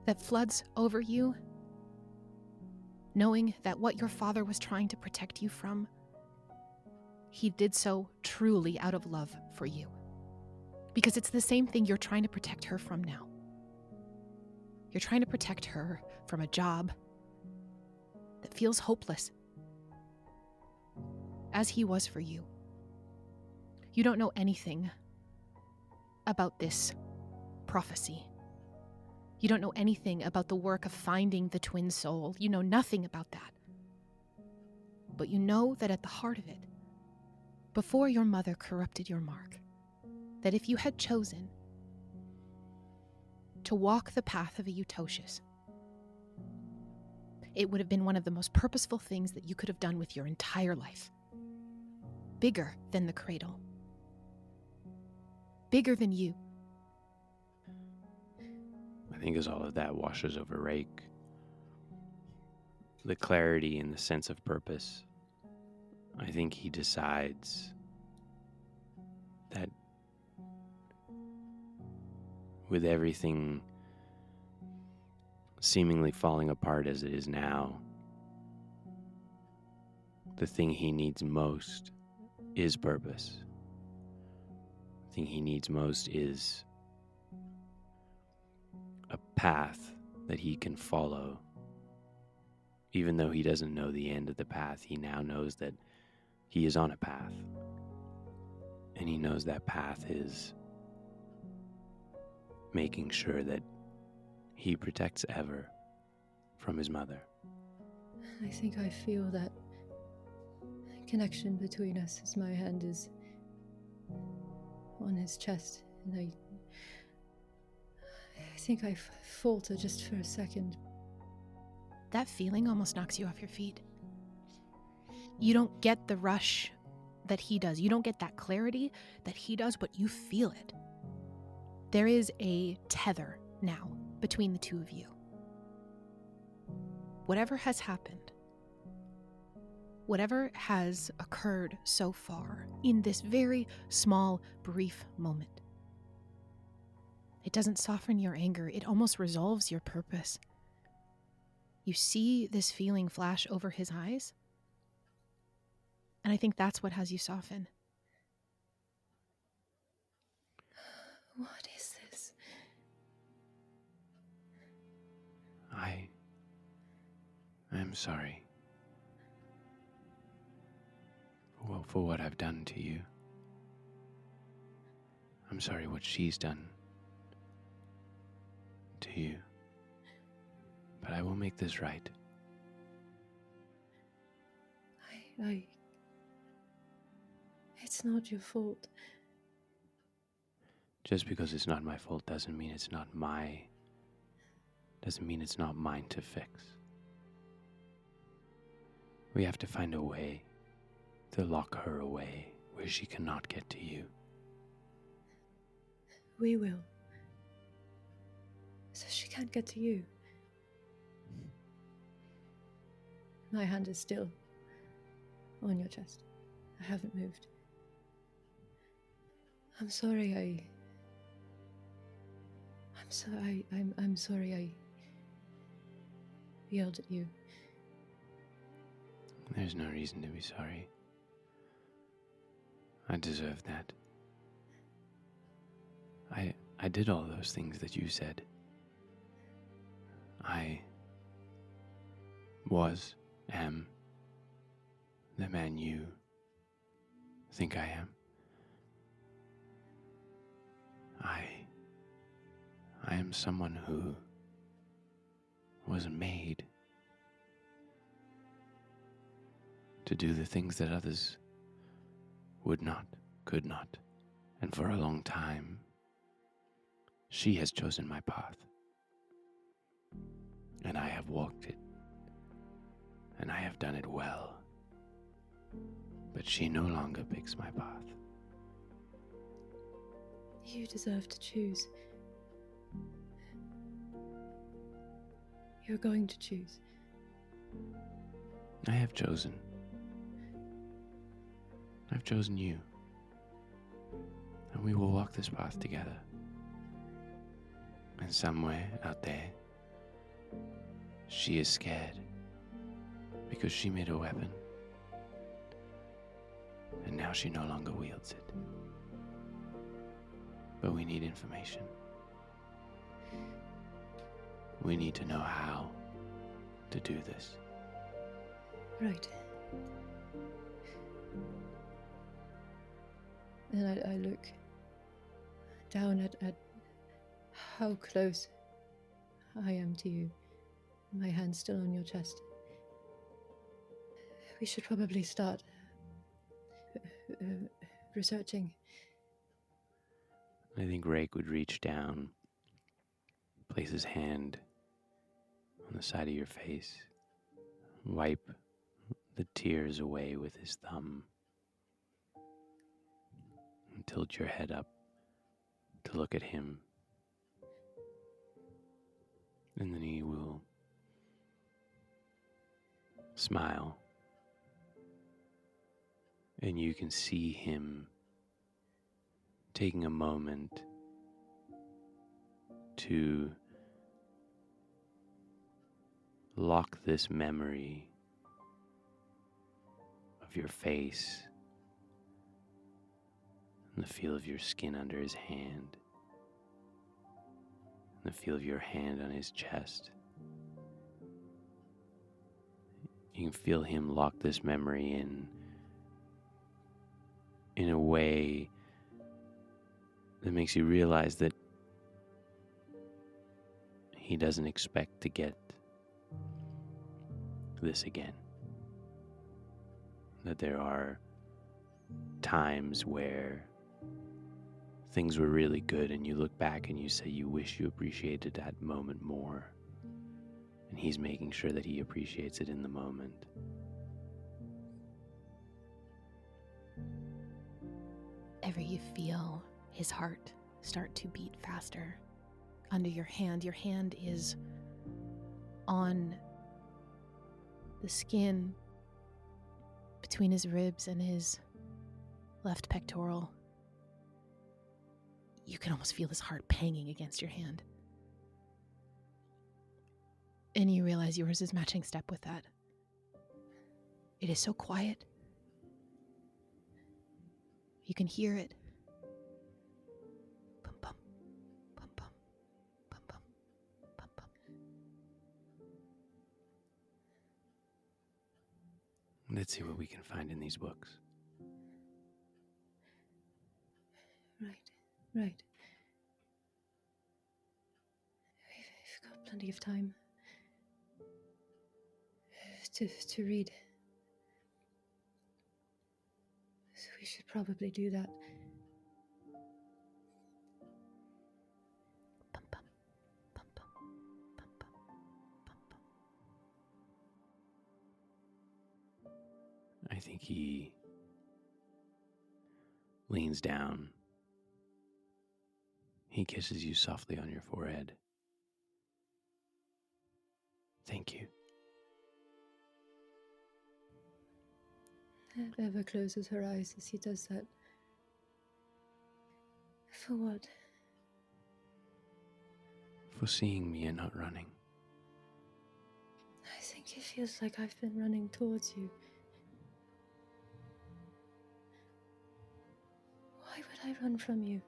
that floods over you, knowing that what your father was trying to protect you from, he did so truly out of love for you. Because it's the same thing you're trying to protect her from now. You're trying to protect her from a job that feels hopeless, as he was for you. You don't know anything about this prophecy. You don't know anything about the work of finding the twin soul. You know nothing about that. But you know that at the heart of it, before your mother corrupted your mark, that if you had chosen to walk the path of a Eutocius, it would have been one of the most purposeful things that you could have done with your entire life. Bigger than the cradle. Bigger than you. I think as all of that washes over Rake, the clarity and the sense of purpose, I think he decides that with everything seemingly falling apart as it is now, the thing he needs most is purpose. The thing he needs most is a path that he can follow. Even though he doesn't know the end of the path, he now knows that he is on a path. And he knows that path is making sure that he protects Ever from his mother. I think I feel that connection between us as my hand is on his chest, and I think I falter just for a second. That feeling almost knocks you off your feet. You don't get the rush that he does. You don't get that clarity that he does, but you feel it. There is a tether now between the two of you. Whatever has happened, whatever has occurred so far in this very small, brief moment, it doesn't soften your anger. It almost resolves your purpose. You see this feeling flash over his eyes, and I think that's what has you soften. What is this? I'm sorry for what I've done to you. I'm sorry what she's done to you. But I will make this right. It's not your fault. Just because it's not my fault doesn't mean it's not mine to fix. We have to find a way to lock her away where she cannot get to you. We will. So she can't get to you. My hand is still on your chest. I haven't moved. I'm sorry I'm sorry I yelled at you. There's no reason to be sorry. I deserve that. I did all those things that you said. I am the man you think I am. I am someone who was made to do the things that others would not, could not, and for a long time, she has chosen my path, and I have walked it, and I have done it well, but she no longer picks my path. You deserve to choose. You're going to choose. I have chosen. I've chosen you. And we will walk this path together. And somewhere out there, she is scared because she made a weapon. And now she no longer wields it. But we need information. We need to know how to do this. Right. And I look down at how close I am to you, my hand still on your chest. We should probably start researching. I think Rake would reach down, place his hand on the side of your face, wipe the tears away with his thumb, and tilt your head up to look at him. And then he will smile, and you can see him taking a moment to lock this memory of your face and the feel of your skin under his hand, and the feel of your hand on his chest. You can feel him lock this memory in a way that makes you realize that he doesn't expect to get this again. That there are times where things were really good and you look back and you say you wish you appreciated that moment more. And he's making sure that he appreciates it in the moment. Ever you feel his heart start to beat faster under your hand is on the skin between his ribs and his left pectoral. You can almost feel his heart panging against your hand. And you realize yours is matching step with that. It is so quiet. You can hear it. Bum bum, bum bum, bum bum, bum bum. Let's see what we can find in these books. Right. We've got plenty of time to read. So we should probably do that. Bum bum, bum bum, bum bum, bum bum. I think he leans down. He kisses you softly on your forehead. Thank you. Eva closes her eyes as he does that. For what? For seeing me and not running. I think it feels like I've been running towards you. Why would I run from you?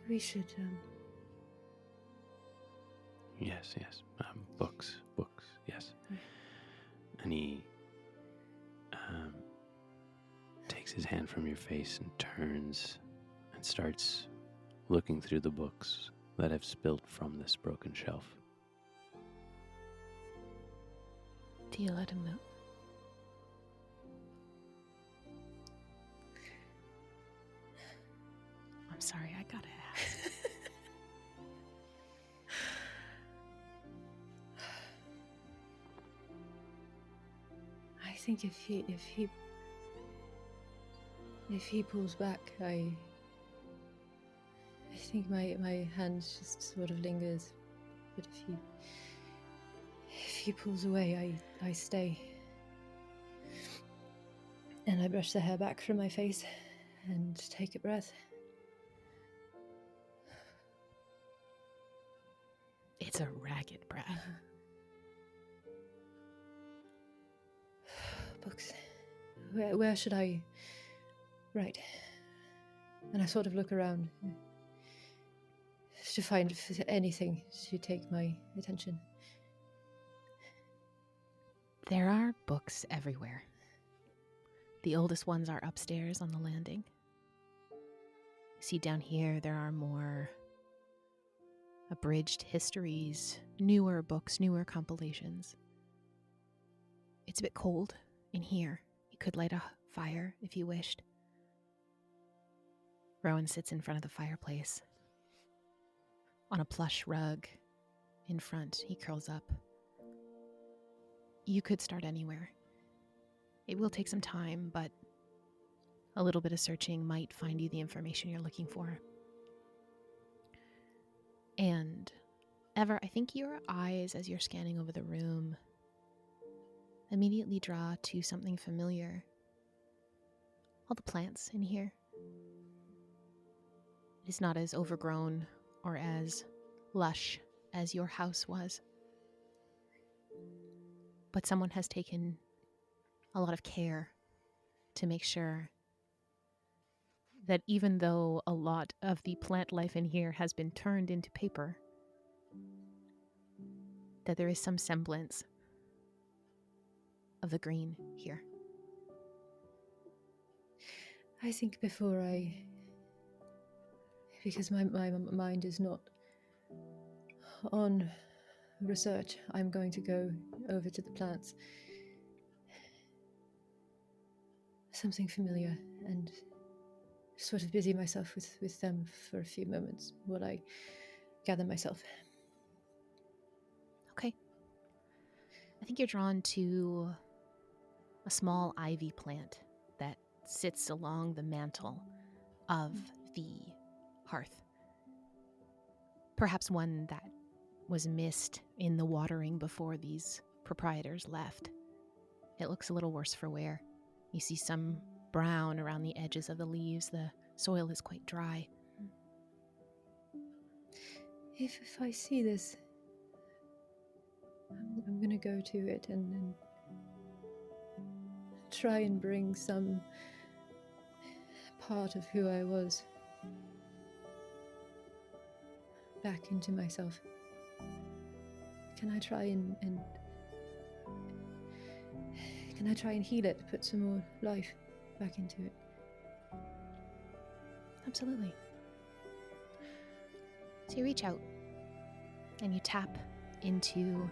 We should, Yes. Books, yes. Right. And he takes his hand from your face and turns and starts looking through the books that have spilt from this broken shelf. Do you let him move? I'm sorry, I gotta ask. I think if he pulls back, I think my hand just sort of lingers. But if he pulls away, I stay. And I brush the hair back from my face and take a breath. It's a ragged breath. Books. Where should I write? And I sort of look around to find anything to take my attention. There are books everywhere. The oldest ones are upstairs on the landing. See, down here there are more abridged histories, newer books, newer compilations. It's a bit cold in here. You could light a fire if you wished. Rowan sits in front of the fireplace. On a plush rug in front, he curls up. You could start anywhere. It will take some time, but a little bit of searching might find you the information you're looking for. And Ever, I think your eyes, as you're scanning over the room, immediately draw to something familiar. All the plants in here. It is not as overgrown or as lush as your house was. But someone has taken a lot of care to make sure that even though a lot of the plant life in here has been turned into paper, that there is some semblance of the green here. I think because my mind is not on research, I'm going to go over to the plants. Something familiar, and sort of busy myself with them for a few moments while I gather myself. Okay. I think you're drawn to a small ivy plant that sits along the mantle of the hearth. Perhaps one that was missed in the watering before these proprietors left. It looks a little worse for wear. You see some brown around the edges of the leaves. The soil is quite dry. If I see this, I'm going to go to it and try and bring some part of who I was back into myself. Can I try and heal it, put some more life back into it? Absolutely. So you reach out and you tap into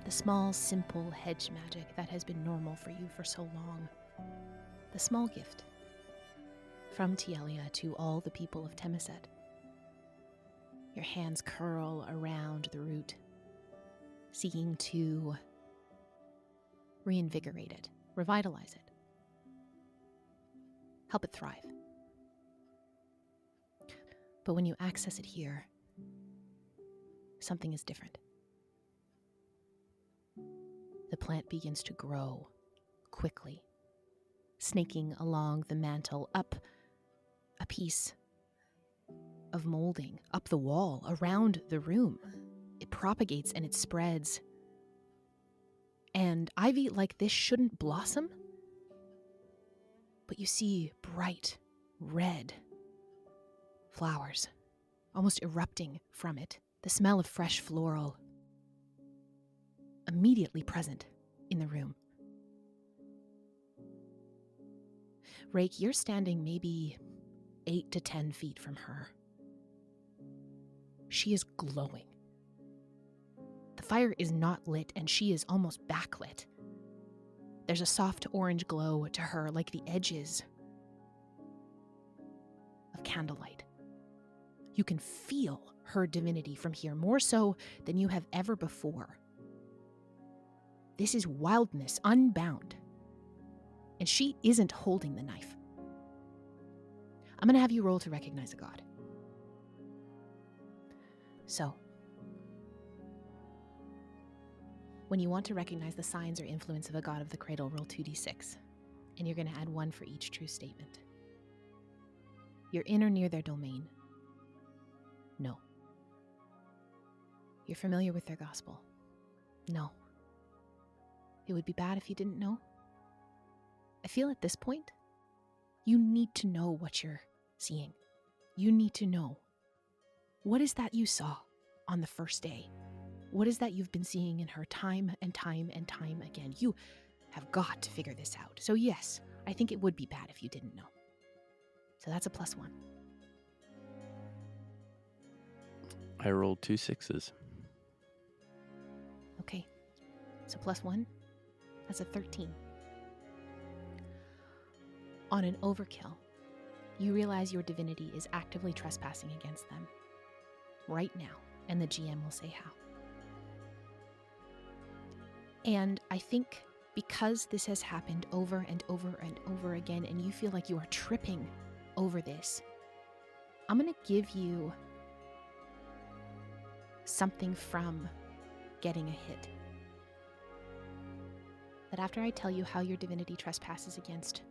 the small, simple hedge magic that has been normal for you for so long. The small gift from Tielia to all the people of Temiset. Your hands curl around the root, seeking to reinvigorate it, revitalize it, help it thrive. But when you access it here, something is different. The plant begins to grow quickly, snaking along the mantle, up a piece of molding, up the wall, around the room. It propagates and it spreads. And ivy like this shouldn't blossom, but you see bright red flowers almost erupting from it. The smell of fresh floral immediately present in the room. Rake, you're standing maybe 8 to 10 feet from her. She is glowing. The fire is not lit and she is almost backlit. There's a soft orange glow to her, like the edges of candlelight. You can feel her divinity from here, more so than you have ever before. This is wildness unbound. And she isn't holding the knife. I'm going to have you roll to recognize a god. So, when you want to recognize the signs or influence of a god of the cradle, roll 2d6. And you're going to add 1 for each true statement. You're in or near their domain. No. You're familiar with their gospel. No. It would be bad if you didn't know. I feel at this point, you need to know what you're seeing. You need to know. What is that you saw on the first day? What is that you've been seeing in her time and time and time again? You have got to figure this out. So yes, I think it would be bad if you didn't know. So that's a +1. I rolled 2 6s. Okay, so +1, that's a 13. On an overkill, you realize your divinity is actively trespassing against them right now, and the GM will say how. And I think because this has happened over and over and over again, and you feel like you are tripping over this, I'm going to give you something from getting a hit. That after I tell you how your divinity trespasses against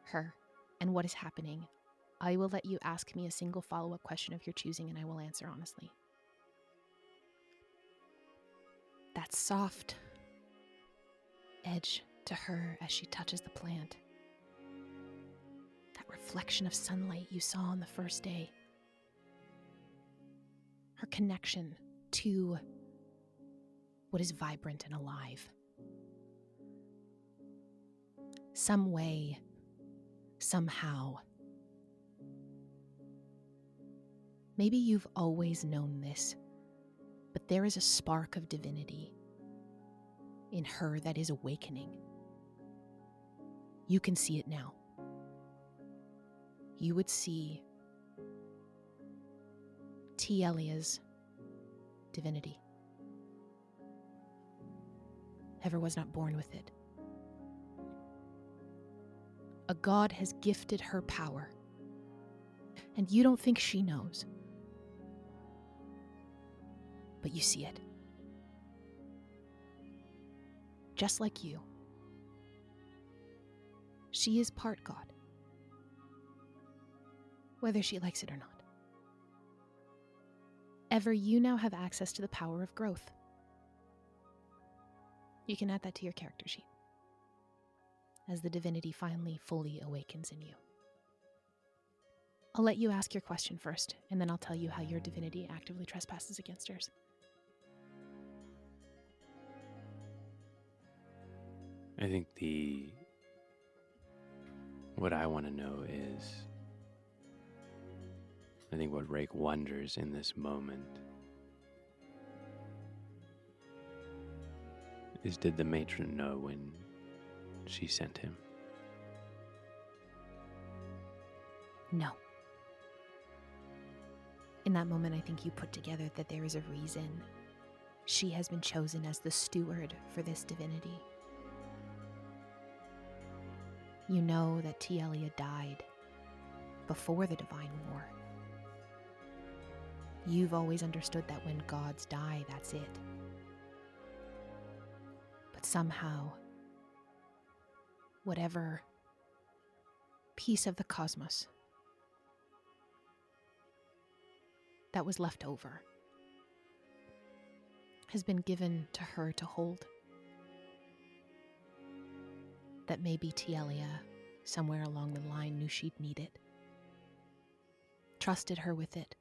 her and what is happening, I will let you ask me a single follow-up question of your choosing, and I will answer honestly. That soft edge to her as she touches the plant. That reflection of sunlight you saw on the first day. Her connection to what is vibrant and alive. Some way, somehow. Maybe you've always known this, but there is a spark of divinity in her that is awakening. You can see it now. You would see T. Elia's divinity. Ever was not born with it. A god has gifted her power, and you don't think she knows. But you see it. Just like you. She is part God, whether she likes it or not. Ever, you now have access to the power of growth. You can add that to your character sheet as the divinity finally fully awakens in you. I'll let you ask your question first, and then I'll tell you how your divinity actively trespasses against hers. I think what I want to know is, I think what Rake wonders in this moment is, did the matron know when she sent him? No. In that moment, I think you put together that there is a reason she has been chosen as the steward for this divinity. You know that T. Elia died before the Divine War. You've always understood that when gods die, that's it. But somehow, whatever piece of the cosmos that was left over has been given to her to hold. That maybe T. Elia, somewhere along the line, knew she'd need it. Trusted her with it.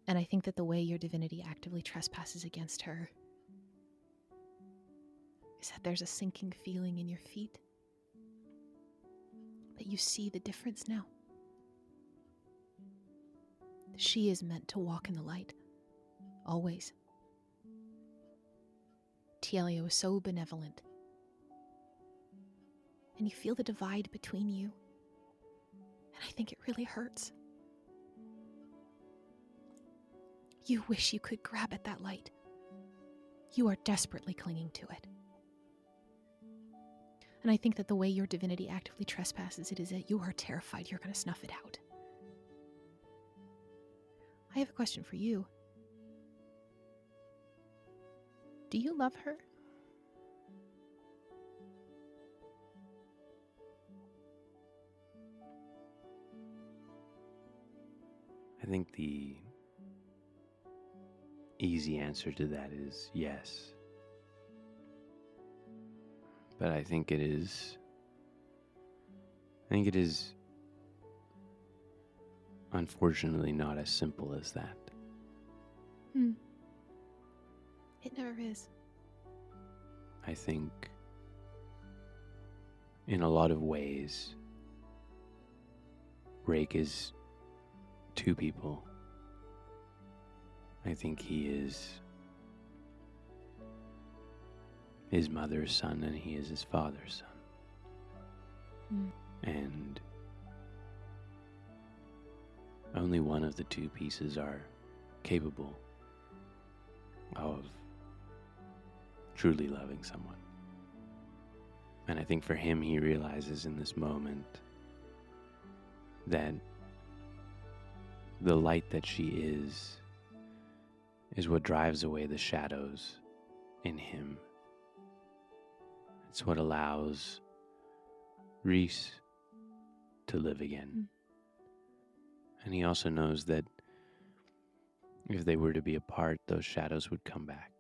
And I think that the way your divinity actively trespasses against her is that there's a sinking feeling in your feet. That you see the difference now. She is meant to walk in the light. Always. T. Elia was so benevolent. And you feel the divide between you. And I think it really hurts. You wish you could grab at that light. You are desperately clinging to it. And I think that the way your divinity actively trespasses it is that you are terrified you're going to snuff it out. I have a question for you. Do you love her? I think the easy answer to that is yes. But I think it is unfortunately not as simple as that. It never is. I think in a lot of ways, Rake is two people. I think he is his mother's son and he is his father's son. And only one of the two pieces are capable of truly loving someone. And I think for him, he realizes in this moment that the light that she is what drives away the shadows in him. It's what allows Reese to live again. And he also knows that if they were to be apart, those shadows would come back.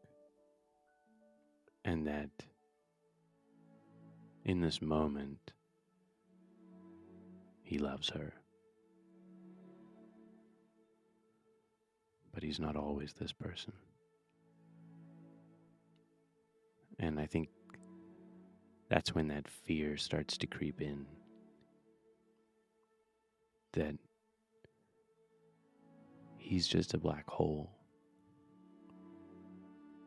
And that in this moment, he loves her. But he's not always this person. And I think that's when that fear starts to creep in. That he's just a black hole.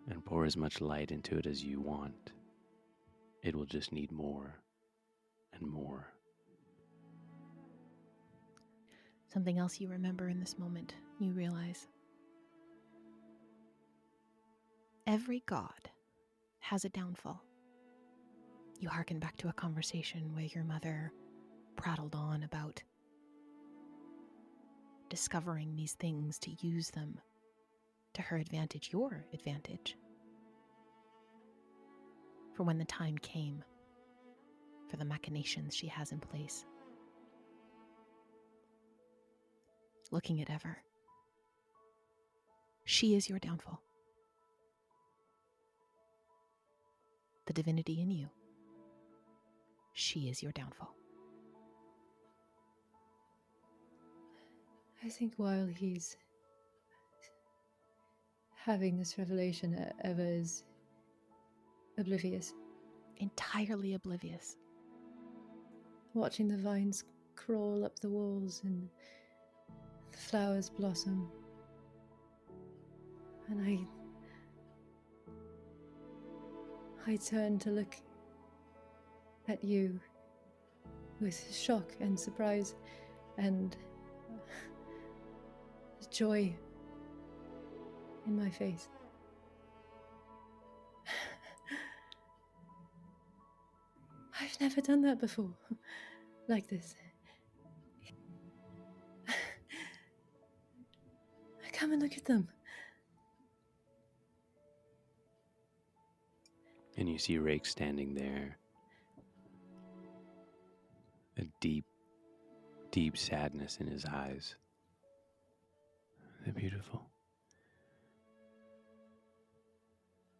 And pour as much light into it as you want. It will just need more and more. Something else you remember in this moment, you realize every god has a downfall. You hearken back to a conversation where your mother prattled on about discovering these things to use them to her advantage, your advantage, for when the time came for the machinations she has in place. Looking at Ever, she is your downfall. The divinity in you, she is your downfall. I think while he's having this revelation, Eva is oblivious, Entirely oblivious. watching the vines crawl up the walls and the flowers blossom. And I turn to look at you with shock and surprise and joy in my face. I've never done that before, like this. Come and look at them. And you see Rake standing there, a deep, deep sadness in his eyes. They're beautiful.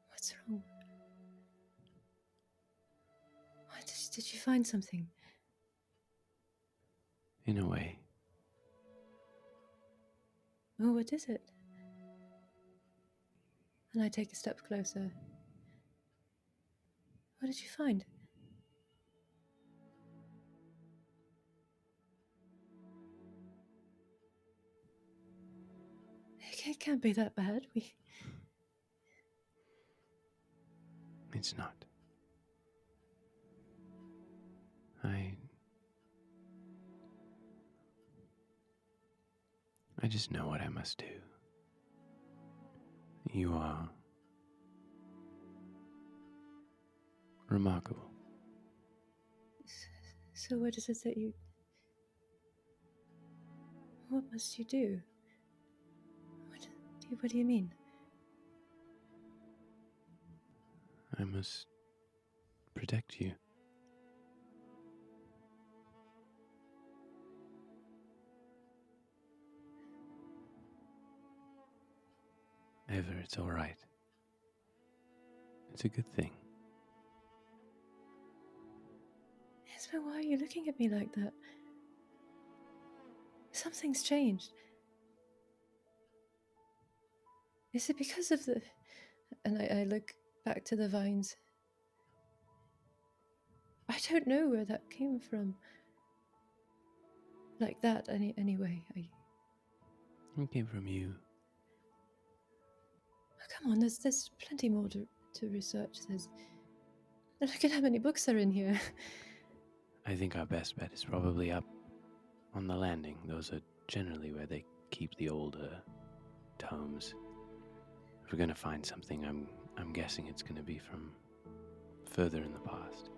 What's wrong? Did you find something? In a way. Oh, what is it? And I take a step closer. What did you find? It can't be that bad. It's not. I just know what I must do. You are remarkable. So what is it that you... What must you do? What do you mean? I must protect you. Ever, it's all right. It's a good thing. Yes, but why are you looking at me like that? Something's changed. Is it because of the... And I look back to the vines. I don't know where that came from. Like that, anyway. It came from you. Oh, come on, there's plenty more to research. Look at how many books are in here. I think our best bet is probably up on the landing. Those are generally where they keep the older tomes. If we're going to find something, I'm guessing it's going to be from further in the past.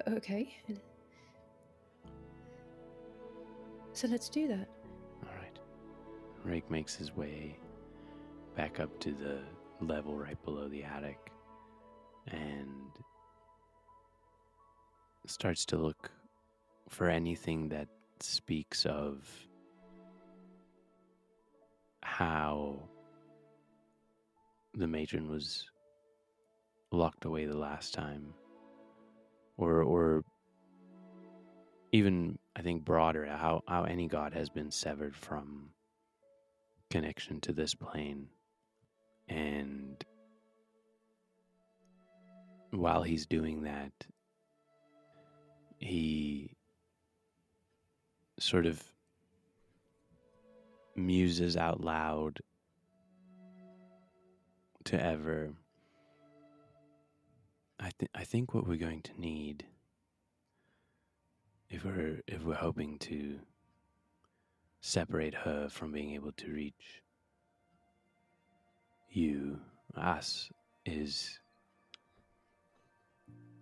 Okay. So let's do that. All right. Rake makes his way back up to the level right below the attic and starts to look for anything that speaks of how the matron was locked away the last time, or even, I think, broader, how any god has been severed from connection to this plane. And while he's doing that, he sort of muses out loud to Ever. I think what we're going to need, if we're hoping to separate her from being able to reach us, is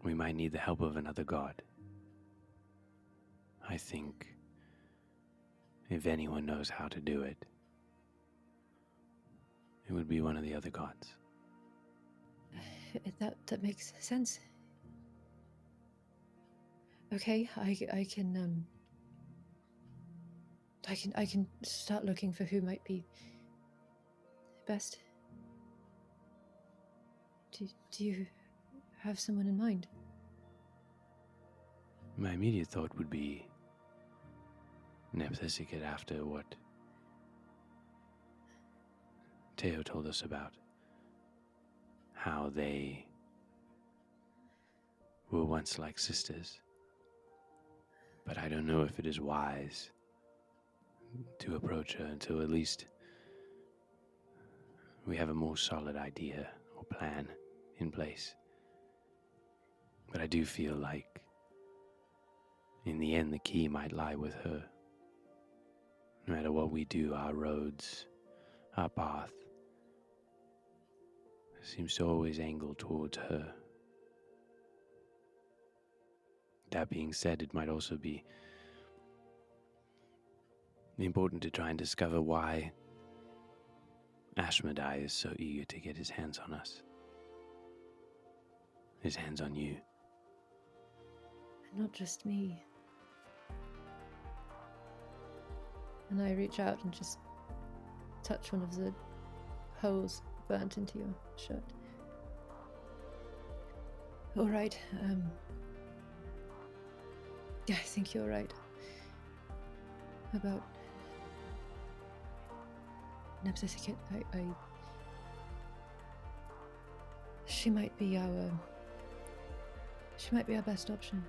we might need the help of another god. I think if anyone knows how to do it, it would be one of the other gods. That makes sense. Okay, I can start looking for who might be best. Do you have someone in mind? My immediate thought would be Nepthisiket, after what Teo told us about how they were once like sisters. But I don't know if it is wise to approach her until at least we have a more solid idea or plan in place. But I do feel like in the end the key might lie with her. No matter what we do, our roads, our path seems to always angle towards her. That being said, it might also be important to try and discover why Ashmedai is so eager to get his hands on us. His hands on you. And not just me. And I reach out and just touch one of the holes burnt into your shirt. All right. Yeah, I think you're right about Nepthisiket. She might be our best option.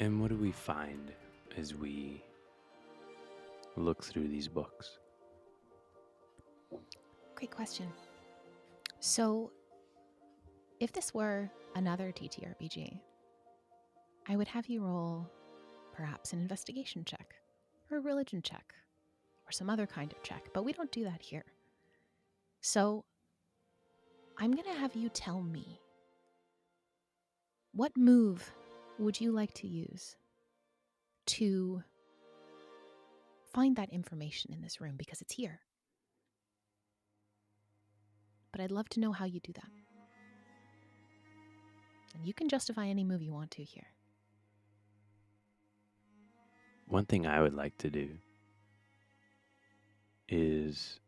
And what do we find as we look through these books? Great question. So, if this were another TTRPG, I would have you roll perhaps an investigation check, or a religion check, or some other kind of check, but we don't do that here. So, I'm going to have you tell me, what move would you like to use to find that information in this room, because it's here. But I'd love to know how you do that. And you can justify any move you want to here. One thing I would like to do is,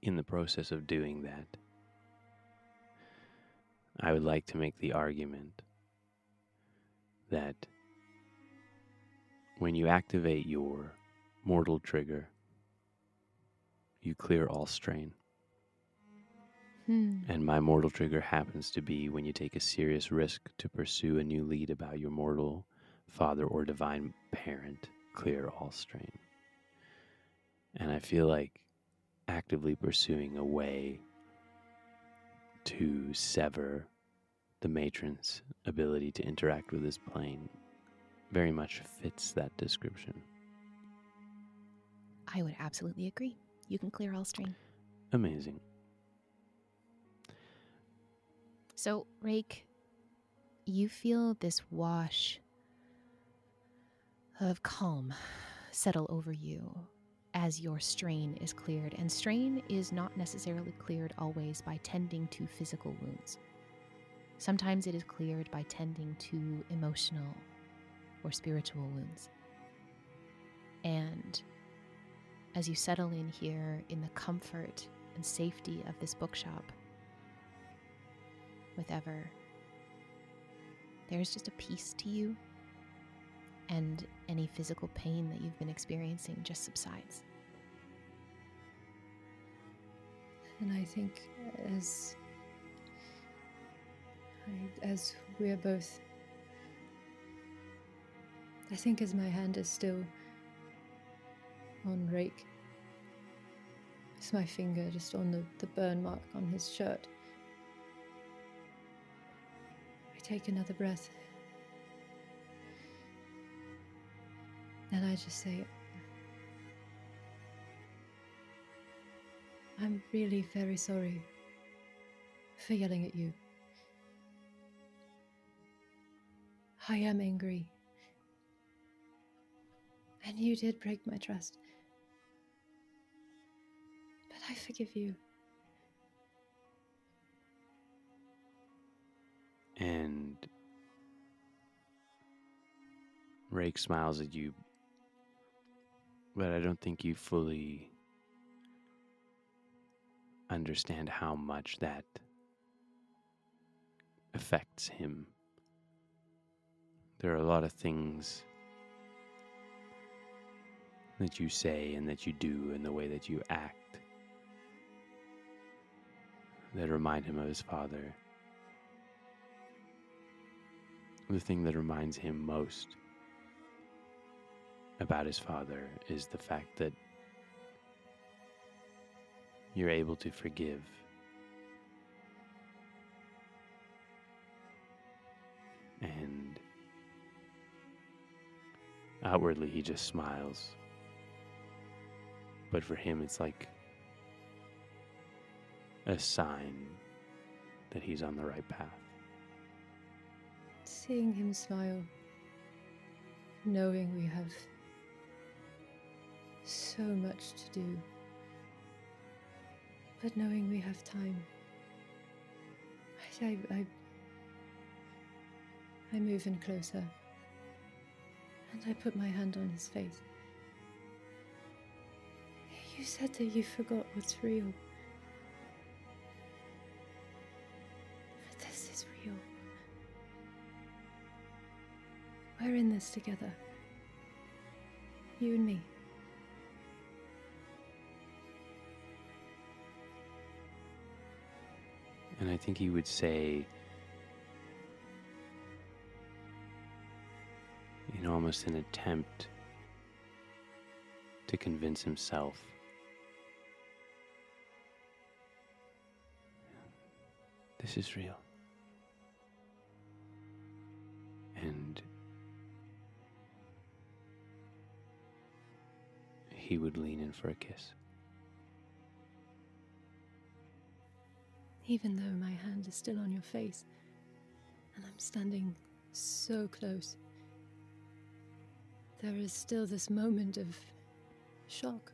in the process of doing that, I would like to make the argument that when you activate your mortal trigger, you clear all strain. And my mortal trigger happens to be when you take a serious risk to pursue a new lead about your mortal Father or Divine Parent, clear all strain. And I feel like actively pursuing a way to sever the matron's ability to interact with this plane very much fits that description. I would absolutely agree. You can clear all strain. Amazing. So, Rake, you feel this wash of calm settle over you as your strain is cleared. And strain is not necessarily cleared always by tending to physical wounds. Sometimes it is cleared by tending to emotional or spiritual wounds. And as you settle in here in the comfort and safety of this bookshop with Ever, there's just a peace to you, and any physical pain that you've been experiencing just subsides. And I think as we're both, I think as my hand is still on Rake, it's my finger just on the burn mark on his shirt. I take another breath. And I just say, I'm really very sorry for yelling at you. I am angry. And you did break my trust. But I forgive you. And Rake smiles at you, but I don't think you fully understand how much that affects him. There are a lot of things that you say and that you do and the way that you act that remind him of his father. The thing that reminds him most about his father is the fact that you're able to forgive. And outwardly he just smiles. But for him it's like a sign that he's on the right path. Seeing him smile, knowing we have so much to do, but knowing we have time, I move in closer, and I put my hand on his face. You said that you forgot what's real. But this is real. We're in this together. You and me. And I think he would say, almost an attempt to convince himself, this is real. And he would lean in for a kiss. Even though my hand is still on your face, and I'm standing so close, there is still this moment of shock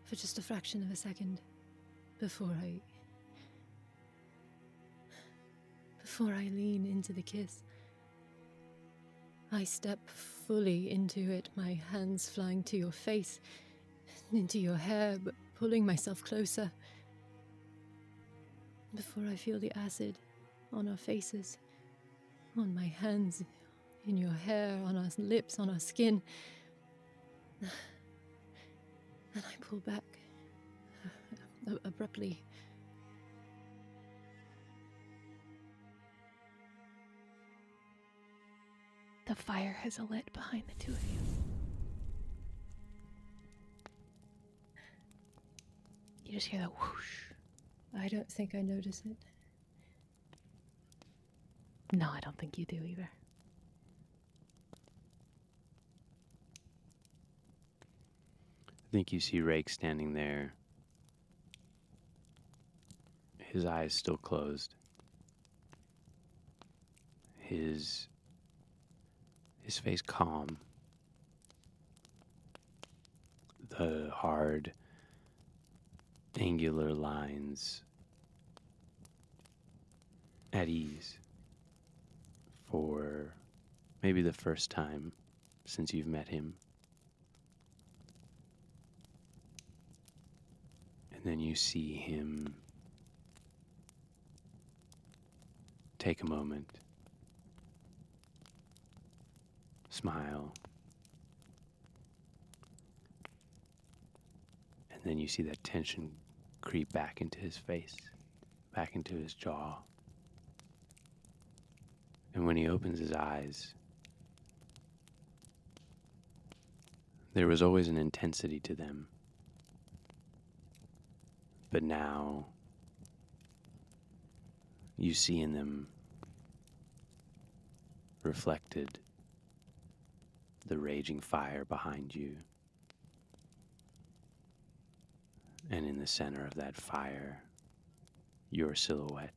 for just a fraction of a second before I lean into the kiss. I step fully into it, my hands flying to your face, into your hair, but pulling myself closer. Before I feel the acid on our faces, on my hands, in your hair, on our lips, on our skin. And I pull back abruptly. a fire has lit behind the two of you. You just hear the whoosh. I don't think I notice it. No, I don't think you do either. I think you see Rake standing there, his eyes still closed, his face calm, the hard, angular lines at ease for maybe the first time since you've met him. And then you see him take a moment, smile, and then you see that tension creep back into his face, back into his jaw. And when he opens his eyes, there was always an intensity to them. But now, you see in them reflected the raging fire behind you. And in the center of that fire, your silhouette.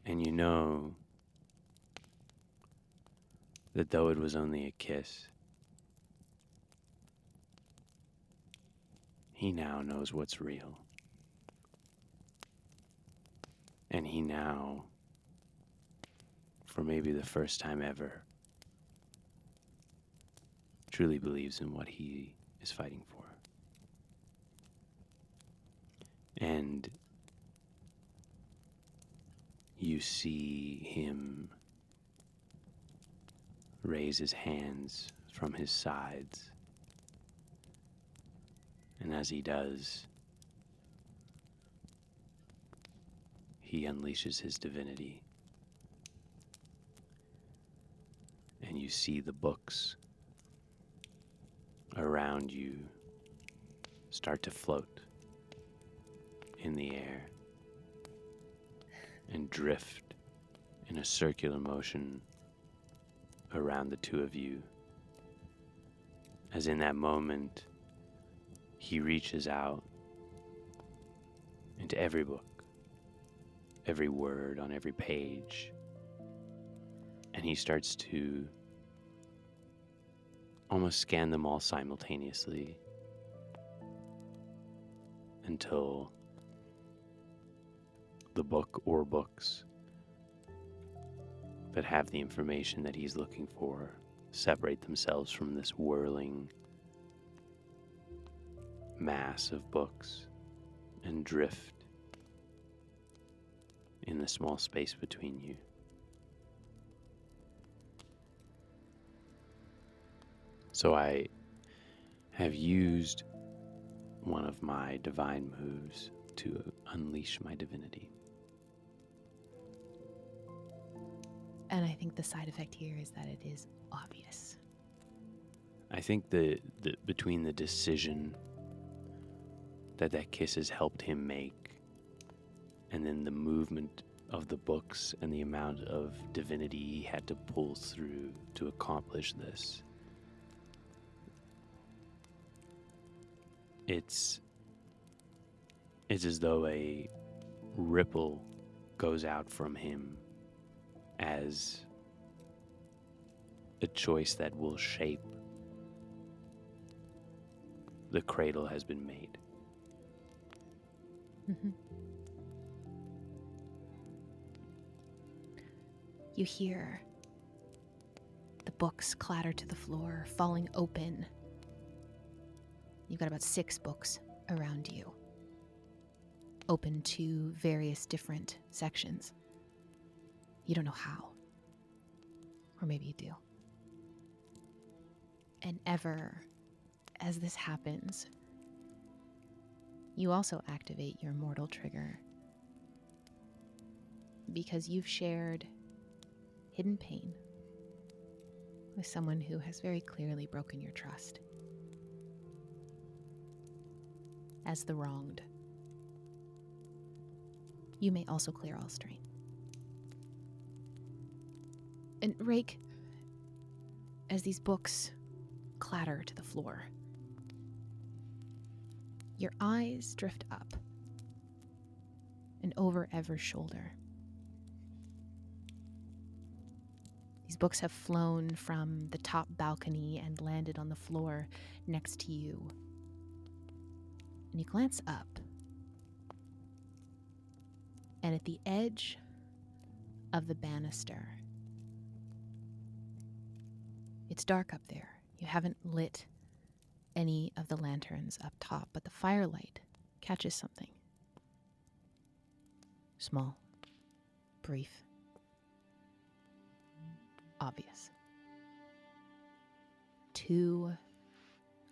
And you know that though it was only a kiss, he now knows what's real. And he now, for maybe the first time ever, truly believes in what he is fighting for. And you see him raise his hands from his sides. And as he does, he unleashes his divinity. And you see the books around you start to float in the air and drift in a circular motion around the two of you. As in that moment, he reaches out into every book, every word on every page, and he starts to almost scan them all simultaneously until the book or books that have the information that he's looking for separate themselves from this whirling mass of books and drift in the small space between you. So I have used one of my divine moves to unleash my divinity. And I think the side effect here is that it is obvious. I think the between the decision that kiss has helped him make, and then the movement of the books and the amount of divinity he had to pull through to accomplish this, it's as though a ripple goes out from him as a choice that will shape the cradle has been made. Mm-hmm. You hear the books clatter to the floor, falling open. You've got about 6 books around you, open to various different sections. You don't know how. Or maybe you do. And ever as this happens, you also activate your mortal trigger because you've shared hidden pain with someone who has very clearly broken your trust. As the wronged, you may also clear all strain. And Rake, as these books clatter to the floor, your eyes drift up and over Ever's shoulder. These books have flown from the top balcony and landed on the floor next to you. And you glance up, and at the edge of the banister, it's dark up there. You haven't lit any of the lanterns up top, but the firelight catches something. Small, brief, obvious. 2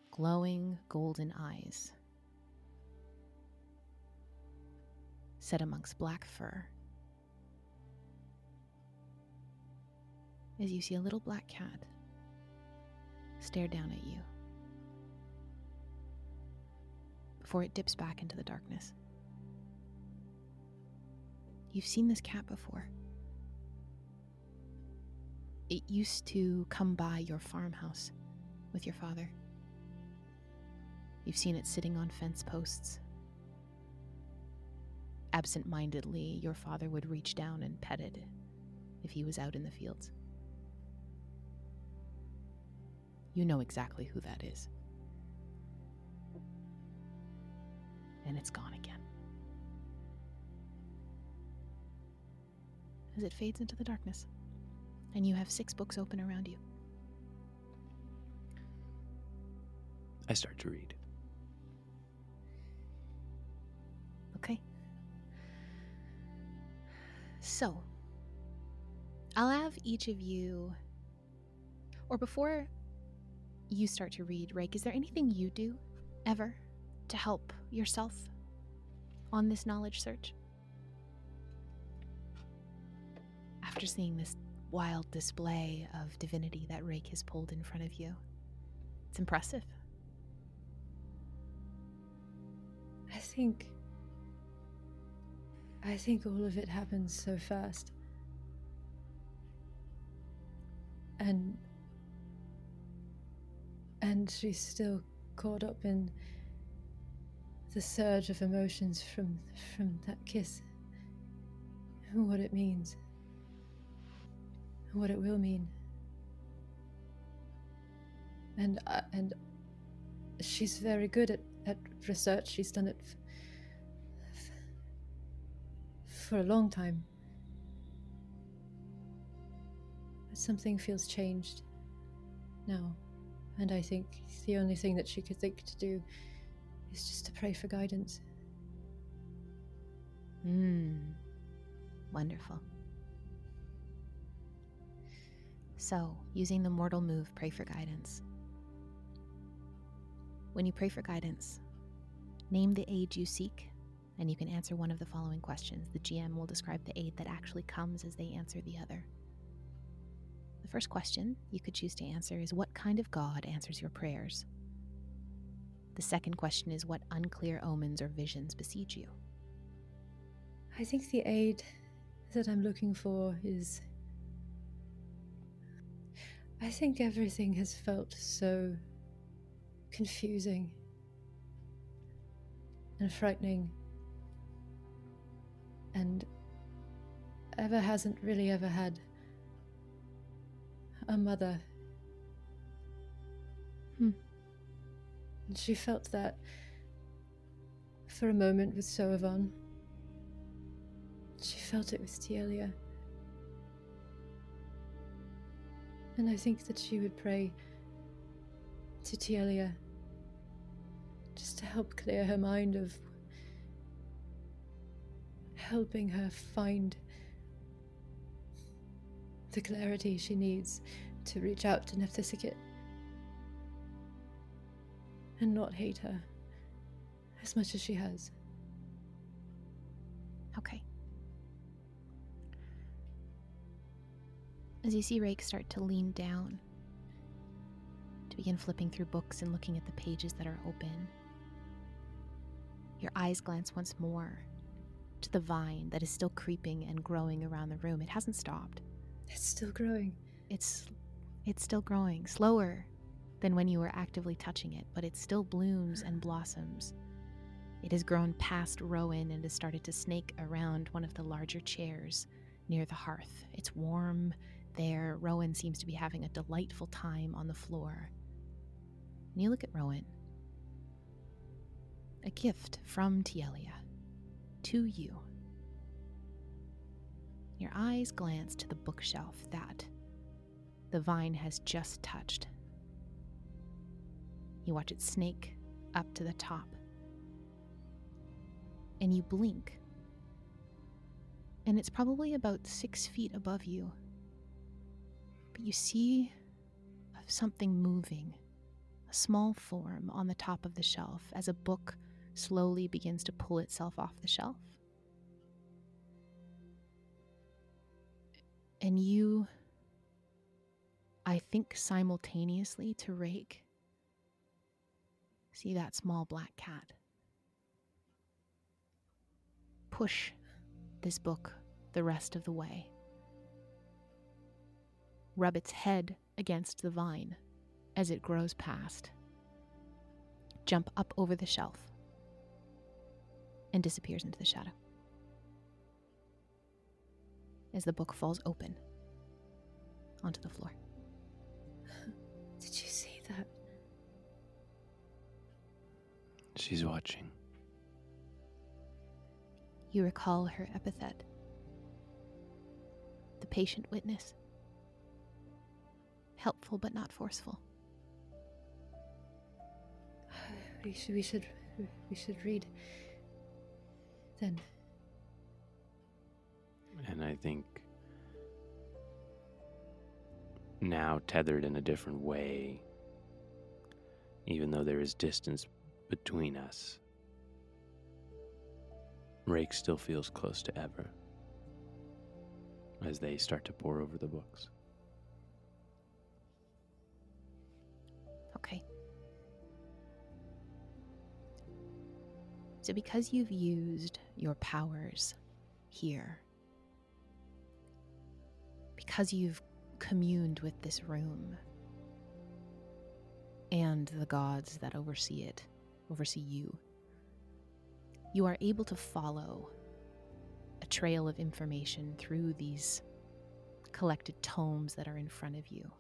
glowing golden eyes set amongst black fur. As you see a little black cat stare down at you before it dips back into the darkness. You've seen this cat before. It used to come by your farmhouse with your father. You've seen it sitting on fence posts. Absent-mindedly, your father would reach down and pet it if he was out in the fields. You know exactly who that is. And it's gone again. As it fades into the darkness, and you have 6 books open around you. I start to read. Okay. So, I'll have each of you, or before you start to read, Rake, is there anything you do ever to help yourself on this knowledge search? After seeing this wild display of divinity that Rake has pulled in front of you, it's impressive. I think all of it happens so fast. And she's still caught up in the surge of emotions from that kiss. What it means. What it will mean. And she's very good at research. She's done it for a long time. But something feels changed now. And I think the only thing that she could think to do is just to pray for guidance. Wonderful. So, using the mortal move, pray for guidance. When you pray for guidance, name the aid you seek, and you can answer one of the following questions. The GM will describe the aid that actually comes as they answer the other. The first question you could choose to answer is, what kind of god answers your prayers? The second question is, what unclear omens or visions besiege you? I think the aid that I'm looking for is... I think everything has felt so confusing and frightening, and Eva hasn't really ever had a mother. And she felt that for a moment with Soavon. She felt it with Tielia. And I think that she would pray to Tielia just to help clear her mind, of helping her find the clarity she needs to reach out to Nefthisikit and not hate her as much as she has. Okay. As you see Rake start to lean down, to begin flipping through books and looking at the pages that are open, your eyes glance once more to the vine that is still creeping and growing around the room. It hasn't stopped. It's still growing. It's still growing, slower than when you were actively touching it, but it still blooms and blossoms. It has grown past Rowan and has started to snake around one of the larger chairs near the hearth. It's warm there. Rowan seems to be having a delightful time on the floor. And you look at Rowan. A gift from Tielia to you. Your eyes glance to the bookshelf that the vine has just touched. You watch it snake up to the top. And you blink. And it's probably about 6 feet above you. But you see something moving, a small form on the top of the shelf as a book slowly begins to pull itself off the shelf. And you, I think simultaneously to Rake, see that small black cat push this book the rest of the way, rub its head against the vine as it grows past, jump up over the shelf, and disappears into the shadow as the book falls open onto the floor. Did you see that? She's watching. You recall her epithet, the patient witness. Helpful but not forceful. We should read. Then. And I think now tethered in a different way, even though there is distance between us, Rake still feels close to Ever as they start to pore over the books. Okay. So because you've used your powers here, because you've communed with this room and the gods that oversee you, you are able to follow a trail of information through these collected tomes that are in front of you.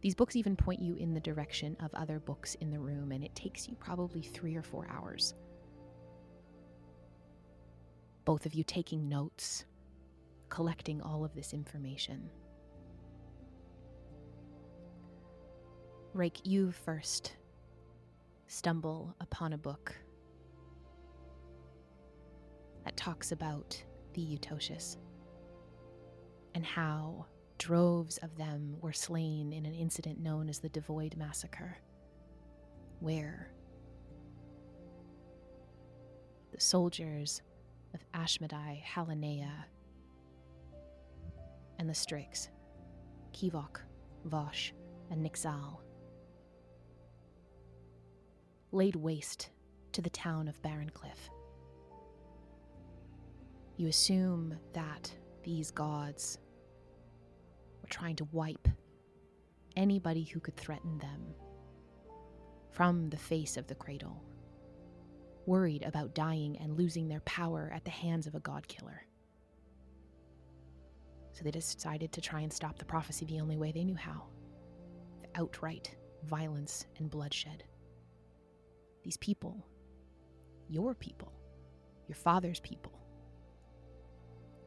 These books even point you in the direction of other books in the room, and it takes you probably 3 or 4 hours. Both of you taking notes, collecting all of this information. Rake, you first stumble upon a book that talks about the Eutocious and how droves of them were slain in an incident known as the Devoid Massacre, where the soldiers of Ashmedai, Halanea, and the Strix, Kivok, Vosh, and Nixal, laid waste to the town of Barrencliff. You assume that these gods were trying to wipe anybody who could threaten them from the face of the cradle, worried about dying and losing their power at the hands of a Godkiller. So they decided to try and stop the prophecy the only way they knew how, with outright violence and bloodshed. These people, your father's people,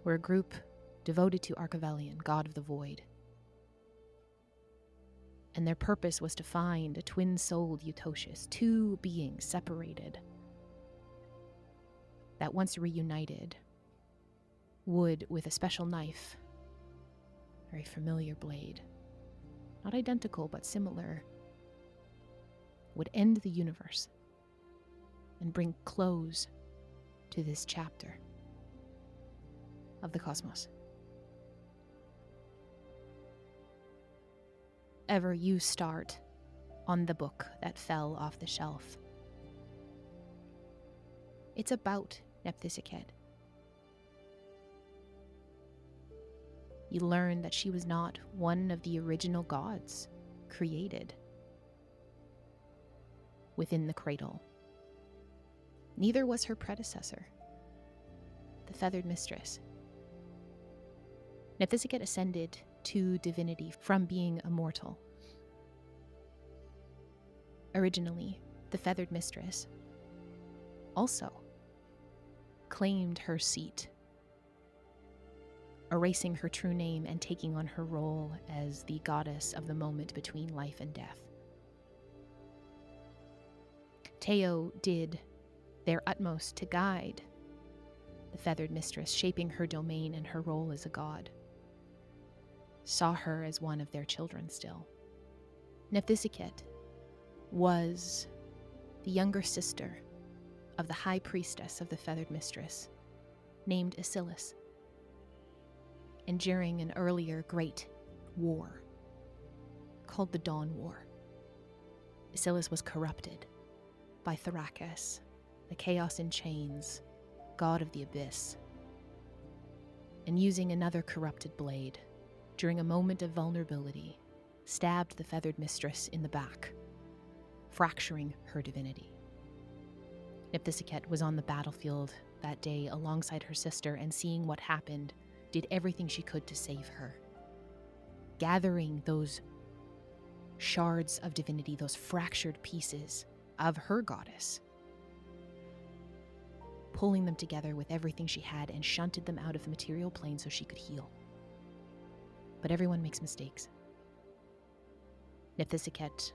were a group devoted to Archivelion, god of the void. And their purpose was to find a twin-souled Eutocious, 2 beings separated, that once reunited would, with a special knife, a very familiar blade, not identical but similar, would end the universe and bring close to this chapter of the cosmos. ever you start on the book that fell off the shelf. It's about Nepthysicet. You learn that she was not one of the original gods created within the cradle. Neither was her predecessor, the feathered mistress. Nepthysicet ascended to divinity from being a mortal. Originally, the feathered mistress also claimed her seat, erasing her true name and taking on her role as the goddess of the moment between life and death. Teo did their utmost to guide the feathered mistress, shaping her domain and her role as a god. Saw her as one of their children still. Nepthysicet was the younger sister of the high priestess of the feathered mistress, named Isillis. And during an earlier great war, called the Dawn War, Isillis was corrupted by Thrakas, the Chaos in Chains, god of the abyss, and using another corrupted blade, during a moment of vulnerability, stabbed the feathered mistress in the back, fracturing her divinity. Nepthysicet was on the battlefield that day alongside her sister, and seeing what happened, did everything she could to save her, gathering those shards of divinity, those fractured pieces of her goddess, pulling them together with everything she had and shunted them out of the material plane so she could heal. But everyone makes mistakes. Nepthysicet,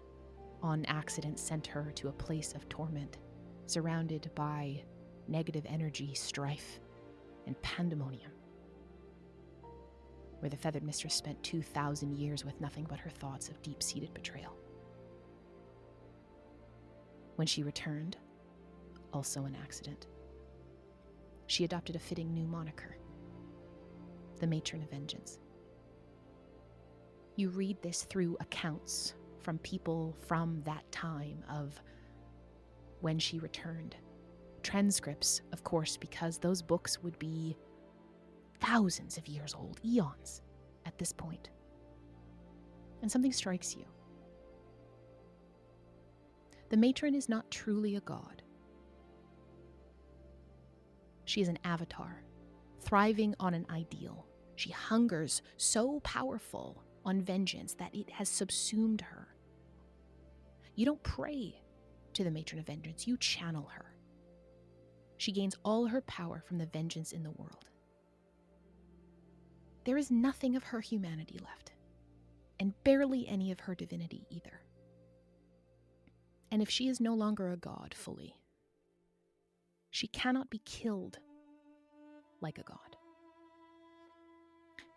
on accident, sent her to a place of torment, surrounded by negative energy, strife, and pandemonium, where the feathered mistress spent 2,000 years with nothing but her thoughts of deep-seated betrayal. When she returned, also an accident, she adopted a fitting new moniker, the Matron of Vengeance. You read this through accounts from people from that time of when she returned. Transcripts, of course, because those books would be thousands of years old, eons at this point. And something strikes you. The matron is not truly a god. She is an avatar, thriving on an ideal. She hungers so powerful on vengeance that it has subsumed her. You don't pray to the Matron of Vengeance, you channel her. She gains all her power from the vengeance in the world. There is nothing of her humanity left, and barely any of her divinity either. And if she is no longer a god fully, she cannot be killed like a god.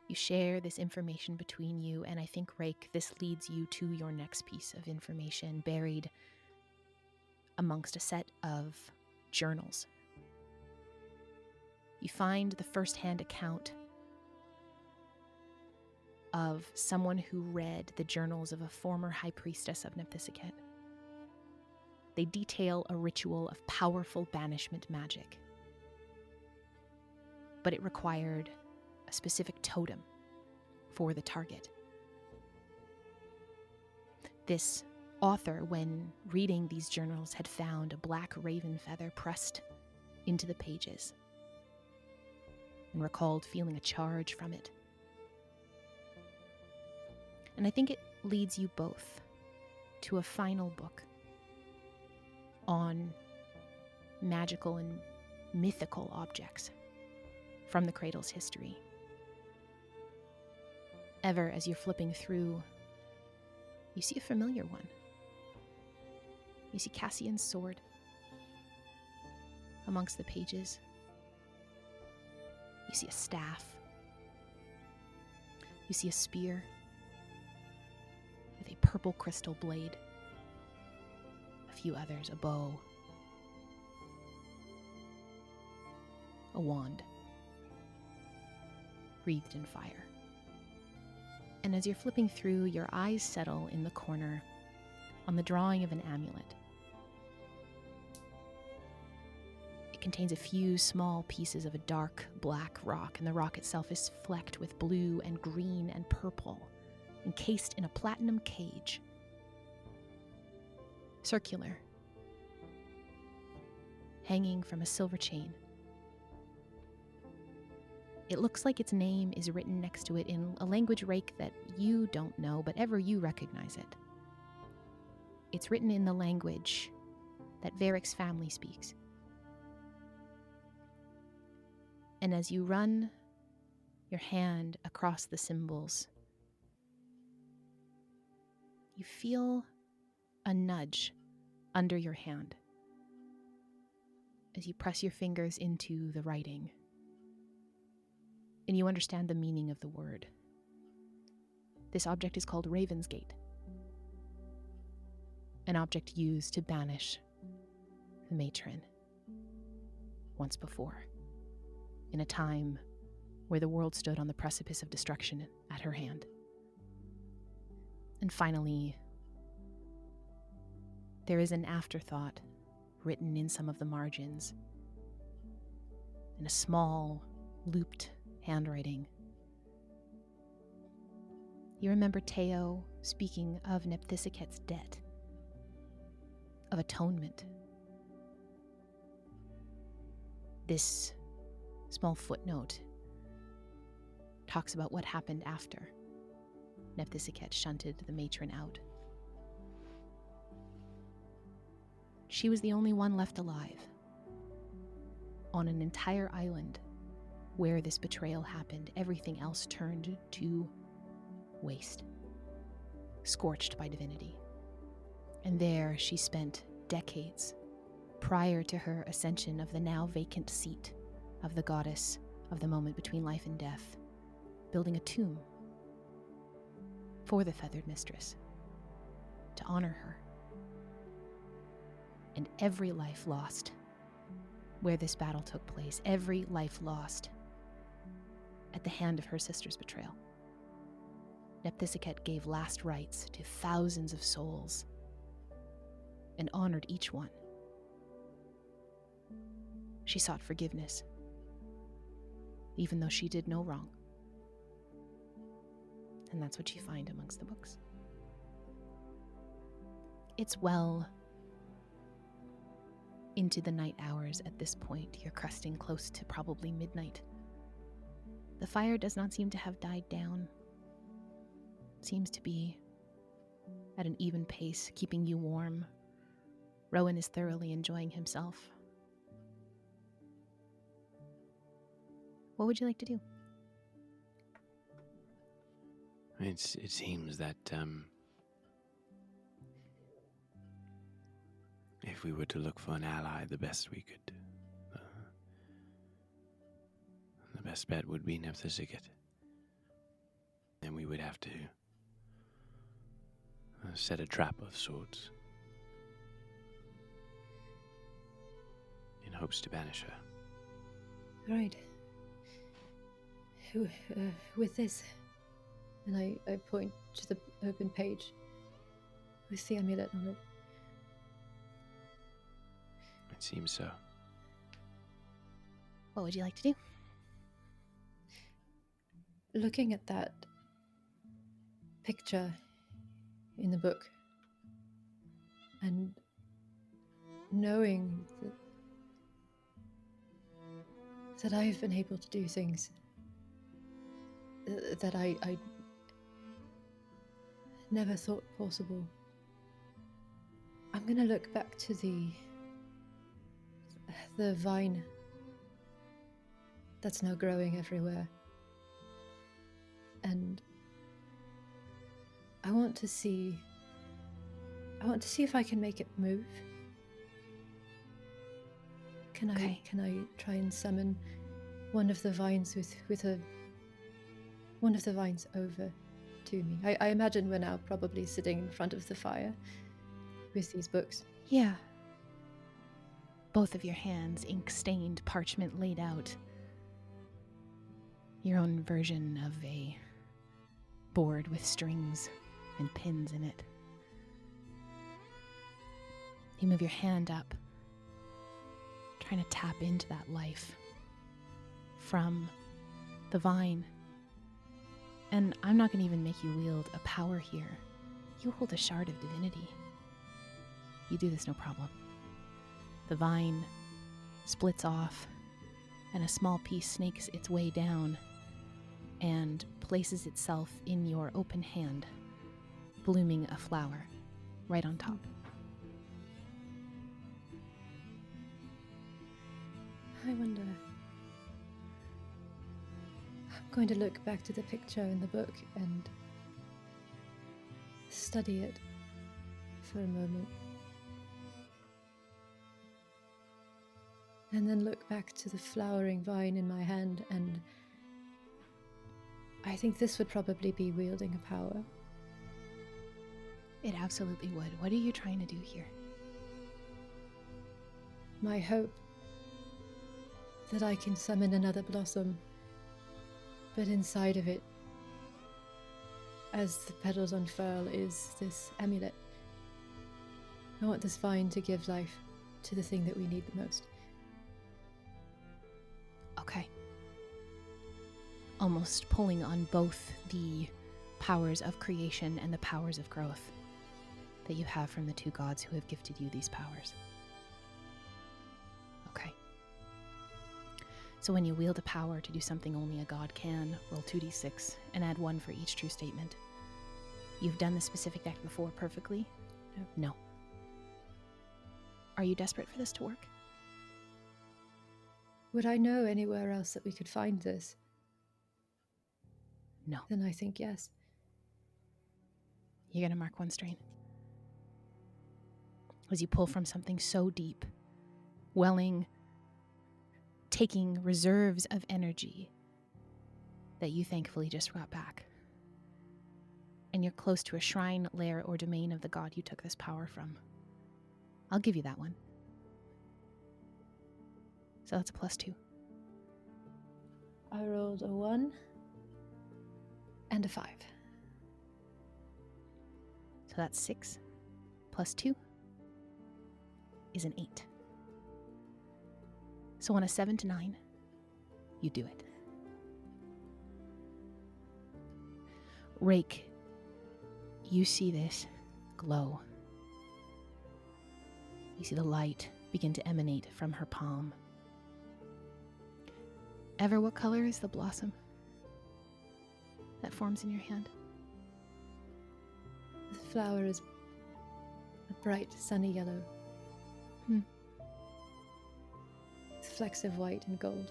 You share this information between you, and I think, Rake, this leads you to your next piece of information buried amongst a set of journals. You find the first-hand account of someone who read the journals of a former high priestess of Nepthysicet. They detail a ritual of powerful banishment magic, but it required a specific totem for the target. This author, when reading these journals, had found a black raven feather pressed into the pages and recalled feeling a charge from it. And I think it leads you both to a final book on magical and mythical objects from the Cradle's history. Ever, as you're flipping through, you see a familiar one. You see Cassian's sword amongst the pages. You see a staff. You see a spear with a purple crystal blade. A few others, a bow, a wand, wreathed in fire. And as you're flipping through, your eyes settle in the corner on the drawing of an amulet. It contains a few small pieces of a dark black rock, and the rock itself is flecked with blue and green and purple, encased in a platinum cage. Circular, hanging from a silver chain. It looks like its name is written next to it in a language rake that you don't know, but ever you recognize it. It's written in the language that Varric's family speaks. And as you run your hand across the symbols, you feel a nudge under your hand as you press your fingers into the writing, and you understand the meaning of the word. This object is called Raven's Gate, an object used to banish the matron once before, in a time where the world stood on the precipice of destruction at her hand. And finally, there is an afterthought written in some of the margins, in a small, looped handwriting. You remember Teo speaking of Nepthisicet's debt, of atonement. This small footnote talks about what happened after Nepthisicet shunted the matron out. She was the only one left alive on an entire island where this betrayal happened. Everything else turned to waste, scorched by divinity. And there she spent decades prior to her ascension of the now vacant seat of the goddess of the moment between life and death, building a tomb for the feathered mistress to honor her. And every life lost where this battle took place, every life lost at the hand of her sister's betrayal. Nepthisicet gave last rites to thousands of souls and honored each one. She sought forgiveness, even though she did no wrong. And that's what you find amongst the books. It's well into the night hours at this point. You're cresting close to probably midnight. The fire does not seem to have died down. It seems to be at an even pace, keeping you warm. Rowan is thoroughly enjoying himself. What would you like to do? It seems that if we were to look for an ally, the best we could, the best bet would be Nepthisicet. And we would have to set a trap of sorts in hopes to banish her. Right. With this, and I point to the open page with the amulet on it. It seems so. What would you like to do? Looking at that picture in the book and knowing that I've been able to do things that I never thought possible, I'm going to look back to the vine that's now growing everywhere, and I want to see if I can make it move. Can I try and summon one of the vines with one of the vines over to me? I imagine we're now probably sitting in front of the fire with these books. Yeah. Both of your hands, ink-stained, parchment laid out. Your own version of a board with strings and pins in it. You move your hand up, trying to tap into that life from the vine. And I'm not going to even make you wield a power here. You hold a shard of divinity. You do this no problem. The vine splits off, and a small piece snakes its way down and places itself in your open hand, blooming a flower right on top. I wonder. I'm going to look back to the picture in the book and study it for a moment. And then look back to the flowering vine in my hand, and I think this would probably be wielding a power. It absolutely would. What are you trying to do here? My hope that I can summon another blossom, but inside of it, as the petals unfurl, is this amulet. I want this vine to give life to the thing that we need the most. Okay. Almost pulling on both the powers of creation and the powers of growth that you have from the two gods who have gifted you these powers. Okay. So when you wield a power to do something only a god can, roll 2d6 and add 1 for each true statement. You've done the specific deck before perfectly? No. Are you desperate for this to work? Would I know anywhere else that we could find this? No. Then I think yes. You're going to mark 1 strain. As you pull from something so deep, welling, taking reserves of energy that you thankfully just brought back. And you're close to a shrine, lair, or domain of the god you took this power from. I'll give you that one. So that's a +2. I rolled a 1 and a 5. So that's 6 plus 2 is an 8. So on a 7 to 9, you do it. Rake, you see this glow. You see the light begin to emanate from her palm. Ever, what color is the blossom that forms in your hand? The flower is a bright, sunny yellow. With flecks of white and gold.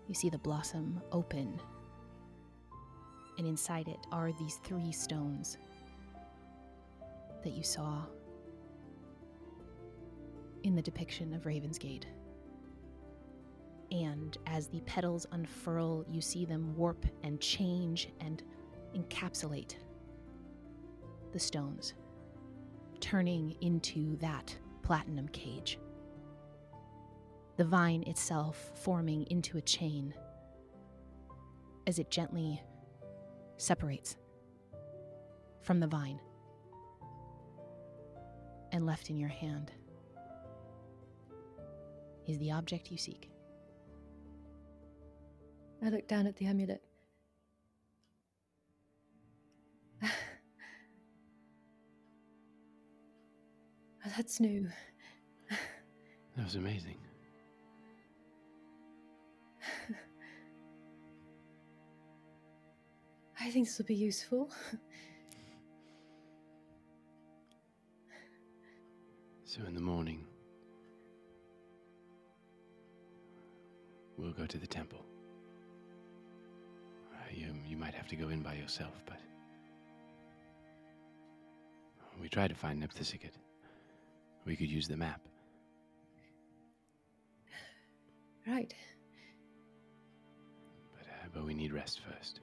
You see the blossom open, and inside it are these 3 stones that you saw in the depiction of Ravensgate. And as the petals unfurl, you see them warp and change and encapsulate the stones, turning into that platinum cage. The vine itself forming into a chain as it gently separates from the vine and left in your hand is the object you seek. I look down at the amulet. That's new. That was amazing. I think this will be useful. So in the morning, we'll go to the temple. You might have to go in by yourself, but we tried to find Nepthisicate. We could use the map. Right. But we need rest first.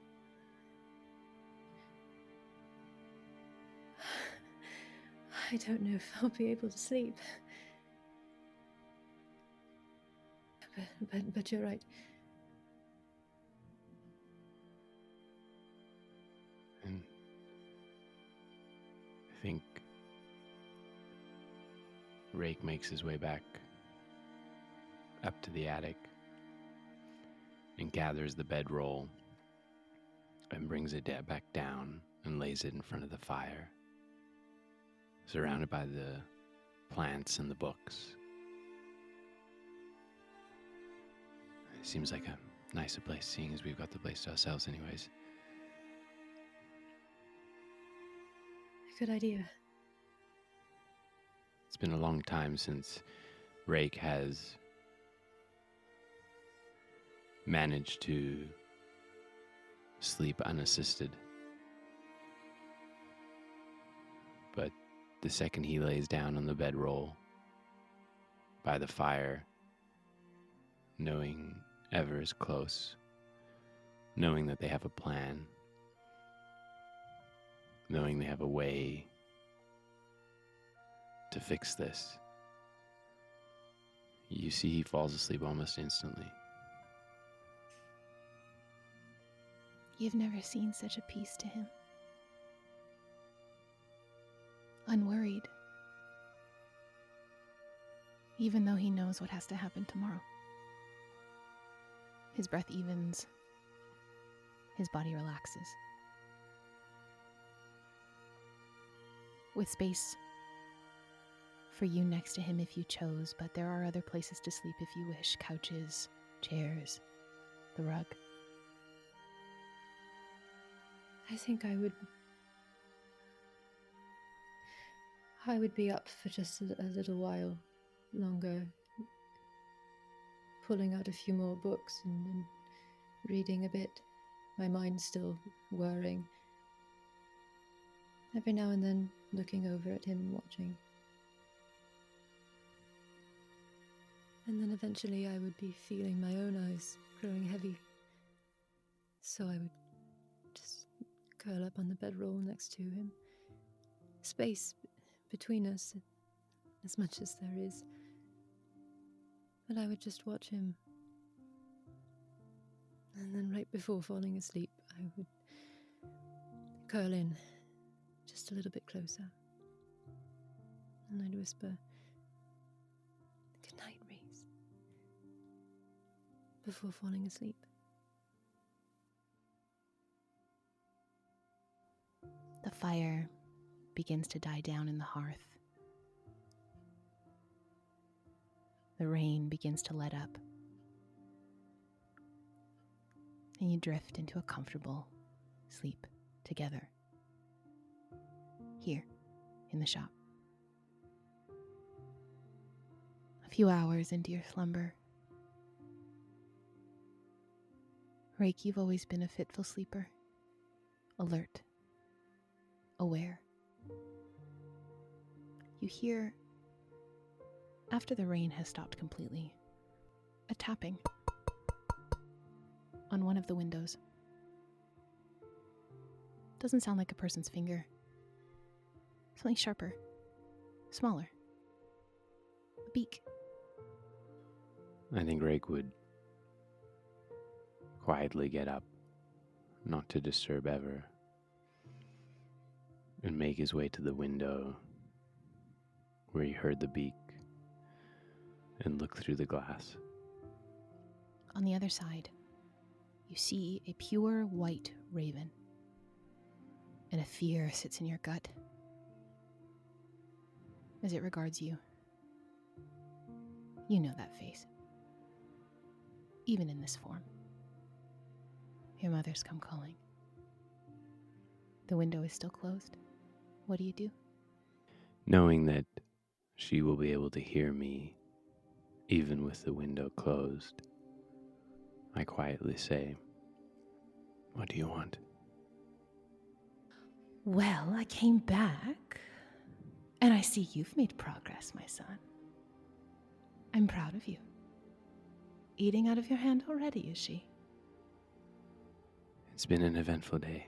I don't know if I'll be able to sleep. But you're right. Rake makes his way back up to the attic and gathers the bedroll and brings it back down and lays it in front of the fire, surrounded by the plants and the books. It seems like a nicer place, seeing as we've got the place to ourselves anyways. Good idea. It's been a long time since Rake has managed to sleep unassisted. But the second he lays down on the bedroll by the fire, knowing Ever is close, knowing that they have a plan, knowing they have a way to fix this, you see he falls asleep almost instantly. You've never seen such a peace to him. Unworried. Even though he knows what has to happen tomorrow. His breath evens. His body relaxes. With space for you next to him if you chose, but there are other places to sleep if you wish. Couches, chairs, the rug. I think I would be up for just a little while longer, pulling out a few more books and reading a bit, my mind still whirring. Every now and then looking over at him and watching. And then eventually I would be feeling my own eyes growing heavy. So I would just curl up on the bedroll next to him. Space between us, as much as there is. But I would just watch him. And then right before falling asleep, I would curl in just a little bit closer. And I'd whisper, "Good night, Reese," before falling asleep. The fire begins to die down in the hearth. The rain begins to let up. And you drift into a comfortable sleep together. Here, in the shop. A few hours into your slumber. Rake, you've always been a fitful sleeper. Alert. Aware. You hear, after the rain has stopped completely, a tapping on one of the windows. Doesn't sound like a person's finger. Something sharper, smaller. A beak. I think Rake would quietly get up, not to disturb Ever, and make his way to the window where he heard the beak and look through the glass. On the other side, you see a pure white raven, and a fear sits in your gut as it regards you. You know that face, even in this form. Your mother's come calling. The window is still closed. What do you do? Knowing that she will be able to hear me even with the window closed, I quietly say, "What do you want?" Well, I came back, and I see you've made progress, my son. I'm proud of you. Eating out of your hand already, is she? It's been an eventful day.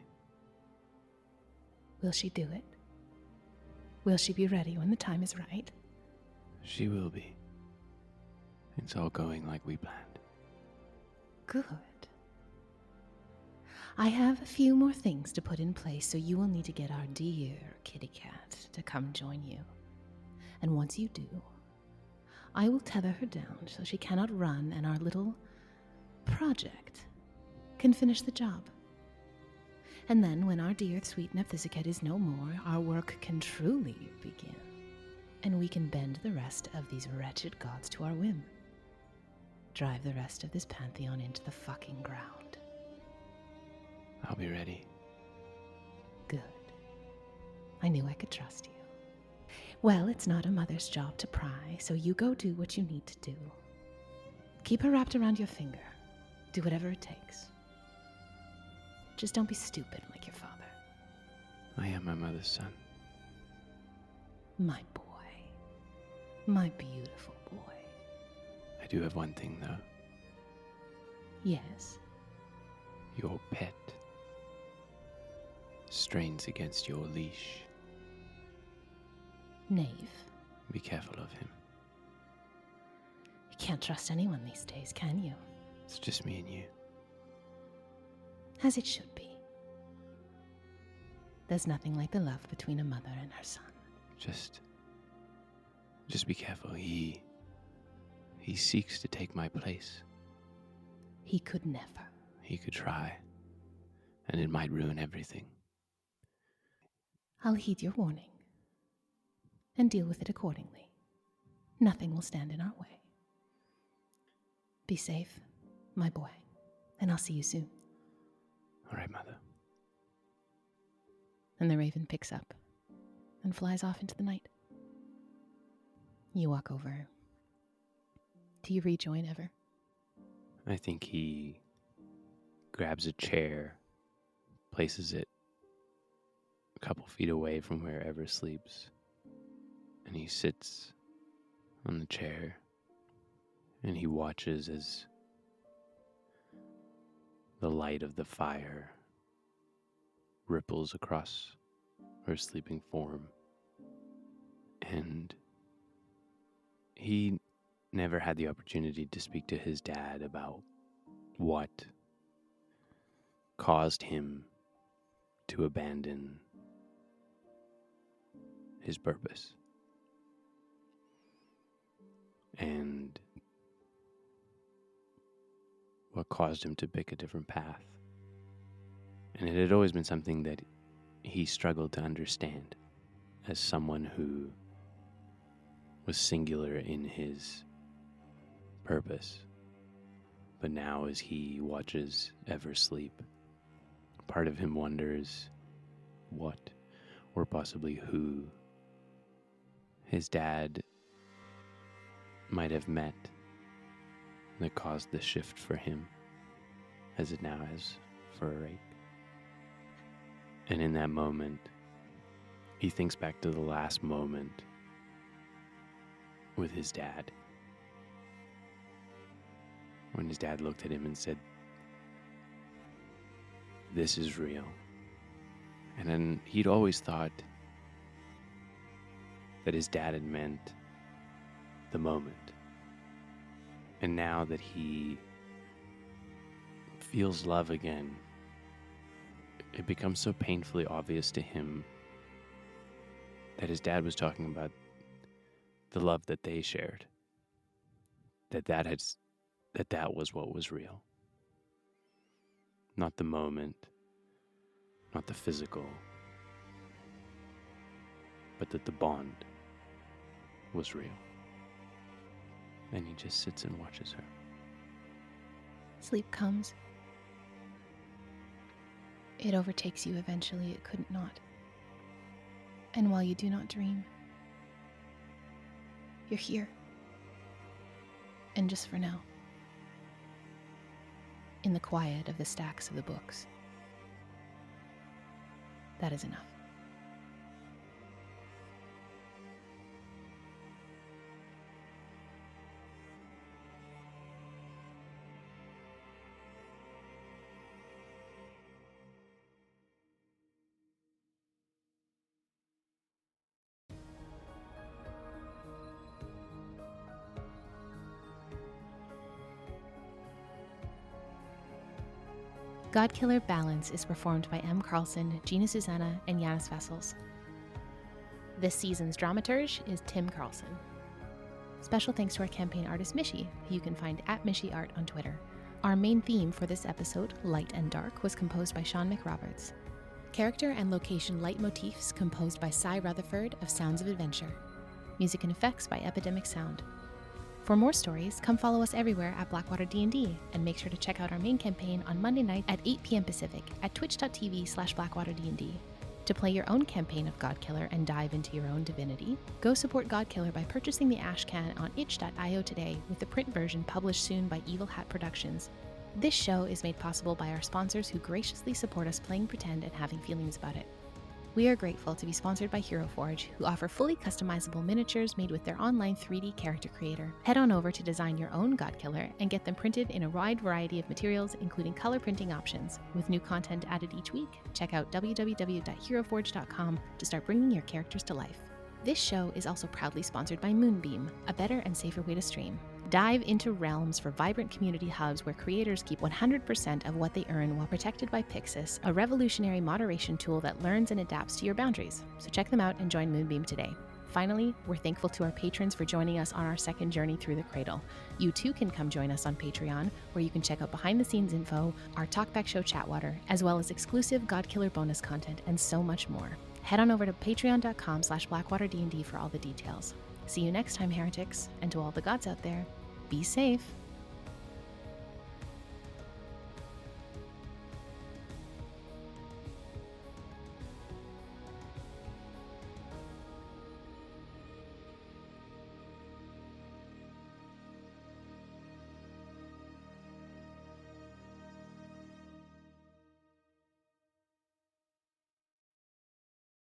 Will she do it? Will she be ready when the time is right? She will be. It's all going like we planned. Good. I have a few more things to put in place, so you will need to get our dear kitty cat to come join you. And once you do, I will tether her down so she cannot run, and our little project can finish the job. And then, when our dear sweet Nephthisiket is no more, our work can truly begin, and we can bend the rest of these wretched gods to our whim. Drive the rest of this pantheon into the fucking ground. I'll be ready. Good. I knew I could trust you. Well, it's not a mother's job to pry, so you go do what you need to do. Keep her wrapped around your finger. Do whatever it takes. Just don't be stupid like your father. I am my mother's son. My boy. My beautiful boy. I do have one thing, though. Yes. Your pet strains against your leash. Knave. Be careful of him. You can't trust anyone these days, can you? It's just me and you. As it should be. There's nothing like the love between a mother and her son. Just be careful. He seeks to take my place. He could never. He could try, and it might ruin everything. I'll heed your warning and deal with it accordingly. Nothing will stand in our way. Be safe, my boy, and I'll see you soon. All right, Mother. And the raven picks up and flies off into the night. You walk over. Do you rejoin ever? I think he grabs a chair, places it a couple feet away from where Ever sleeps, and he sits on the chair and he watches as the light of the fire ripples across her sleeping form. And he never had the opportunity to speak to his dad about what caused him to abandon his purpose. And what caused him to pick a different path. And it had always been something that he struggled to understand as someone who was singular in his purpose. But now as he watches Ever sleep, part of him wonders what, or possibly who, his dad might have met that caused the shift for him, as it now has for Arake. And in that moment, he thinks back to the last moment with his dad, when his dad looked at him and said, "This is real." And then he'd always thought that his dad had meant the moment. And now that he feels love again, it becomes so painfully obvious to him that his dad was talking about the love that they shared, that was what was real. Not the moment, not the physical, but that the bond was real. And he just sits and watches her. Sleep comes. It overtakes you eventually, it couldn't not. And while you do not dream, you're here. And just for now. In the quiet of the stacks of the books. That is enough. Godkiller Balance is performed by M. Carlson, Gina Susanna, and Yanis Vessels. This season's dramaturge is Tim Carlson. special thanks to our campaign artist Mishi, who you can find at MishiArt on Twitter. Our main theme for this episode, Light and Dark, was composed by Sean McRoberts. Character and location leitmotifs composed by Cy Rutherford of Sounds of Adventure. Music and effects by Epidemic Sound. For more stories, come follow us everywhere at Blackwater D&D, and make sure to check out our main campaign on Monday night at 8 p.m. Pacific at twitch.tv/BlackwaterD&D. To play your own campaign of Godkiller and dive into your own divinity, go support Godkiller by purchasing the Ash Can on itch.io today, with the print version published soon by Evil Hat Productions. This show is made possible by our sponsors who graciously support us playing pretend and having feelings about it. We are grateful to be sponsored by Hero Forge, who offer fully customizable miniatures made with their online 3D character creator. Head on over to design your own Godkiller and get them printed in a wide variety of materials, including color printing options. With new content added each week, check out www.heroforge.com to start bringing your characters to life. This show is also proudly sponsored by Moonbeam, a better and safer way to stream. Dive into realms for vibrant community hubs where creators keep 100% of what they earn while protected by Pixis, a revolutionary moderation tool that learns and adapts to your boundaries. So check them out and join Moonbeam today. Finally, we're thankful to our patrons for joining us on our second journey through the cradle. You too can come join us on Patreon, where you can check out behind-the-scenes info, our Talkback Show Chatwater, as well as exclusive Godkiller bonus content and so much more. Head on over to patreon.com/BlackwaterD&D for all the details. See you next time, heretics, and to all the gods out there, be safe.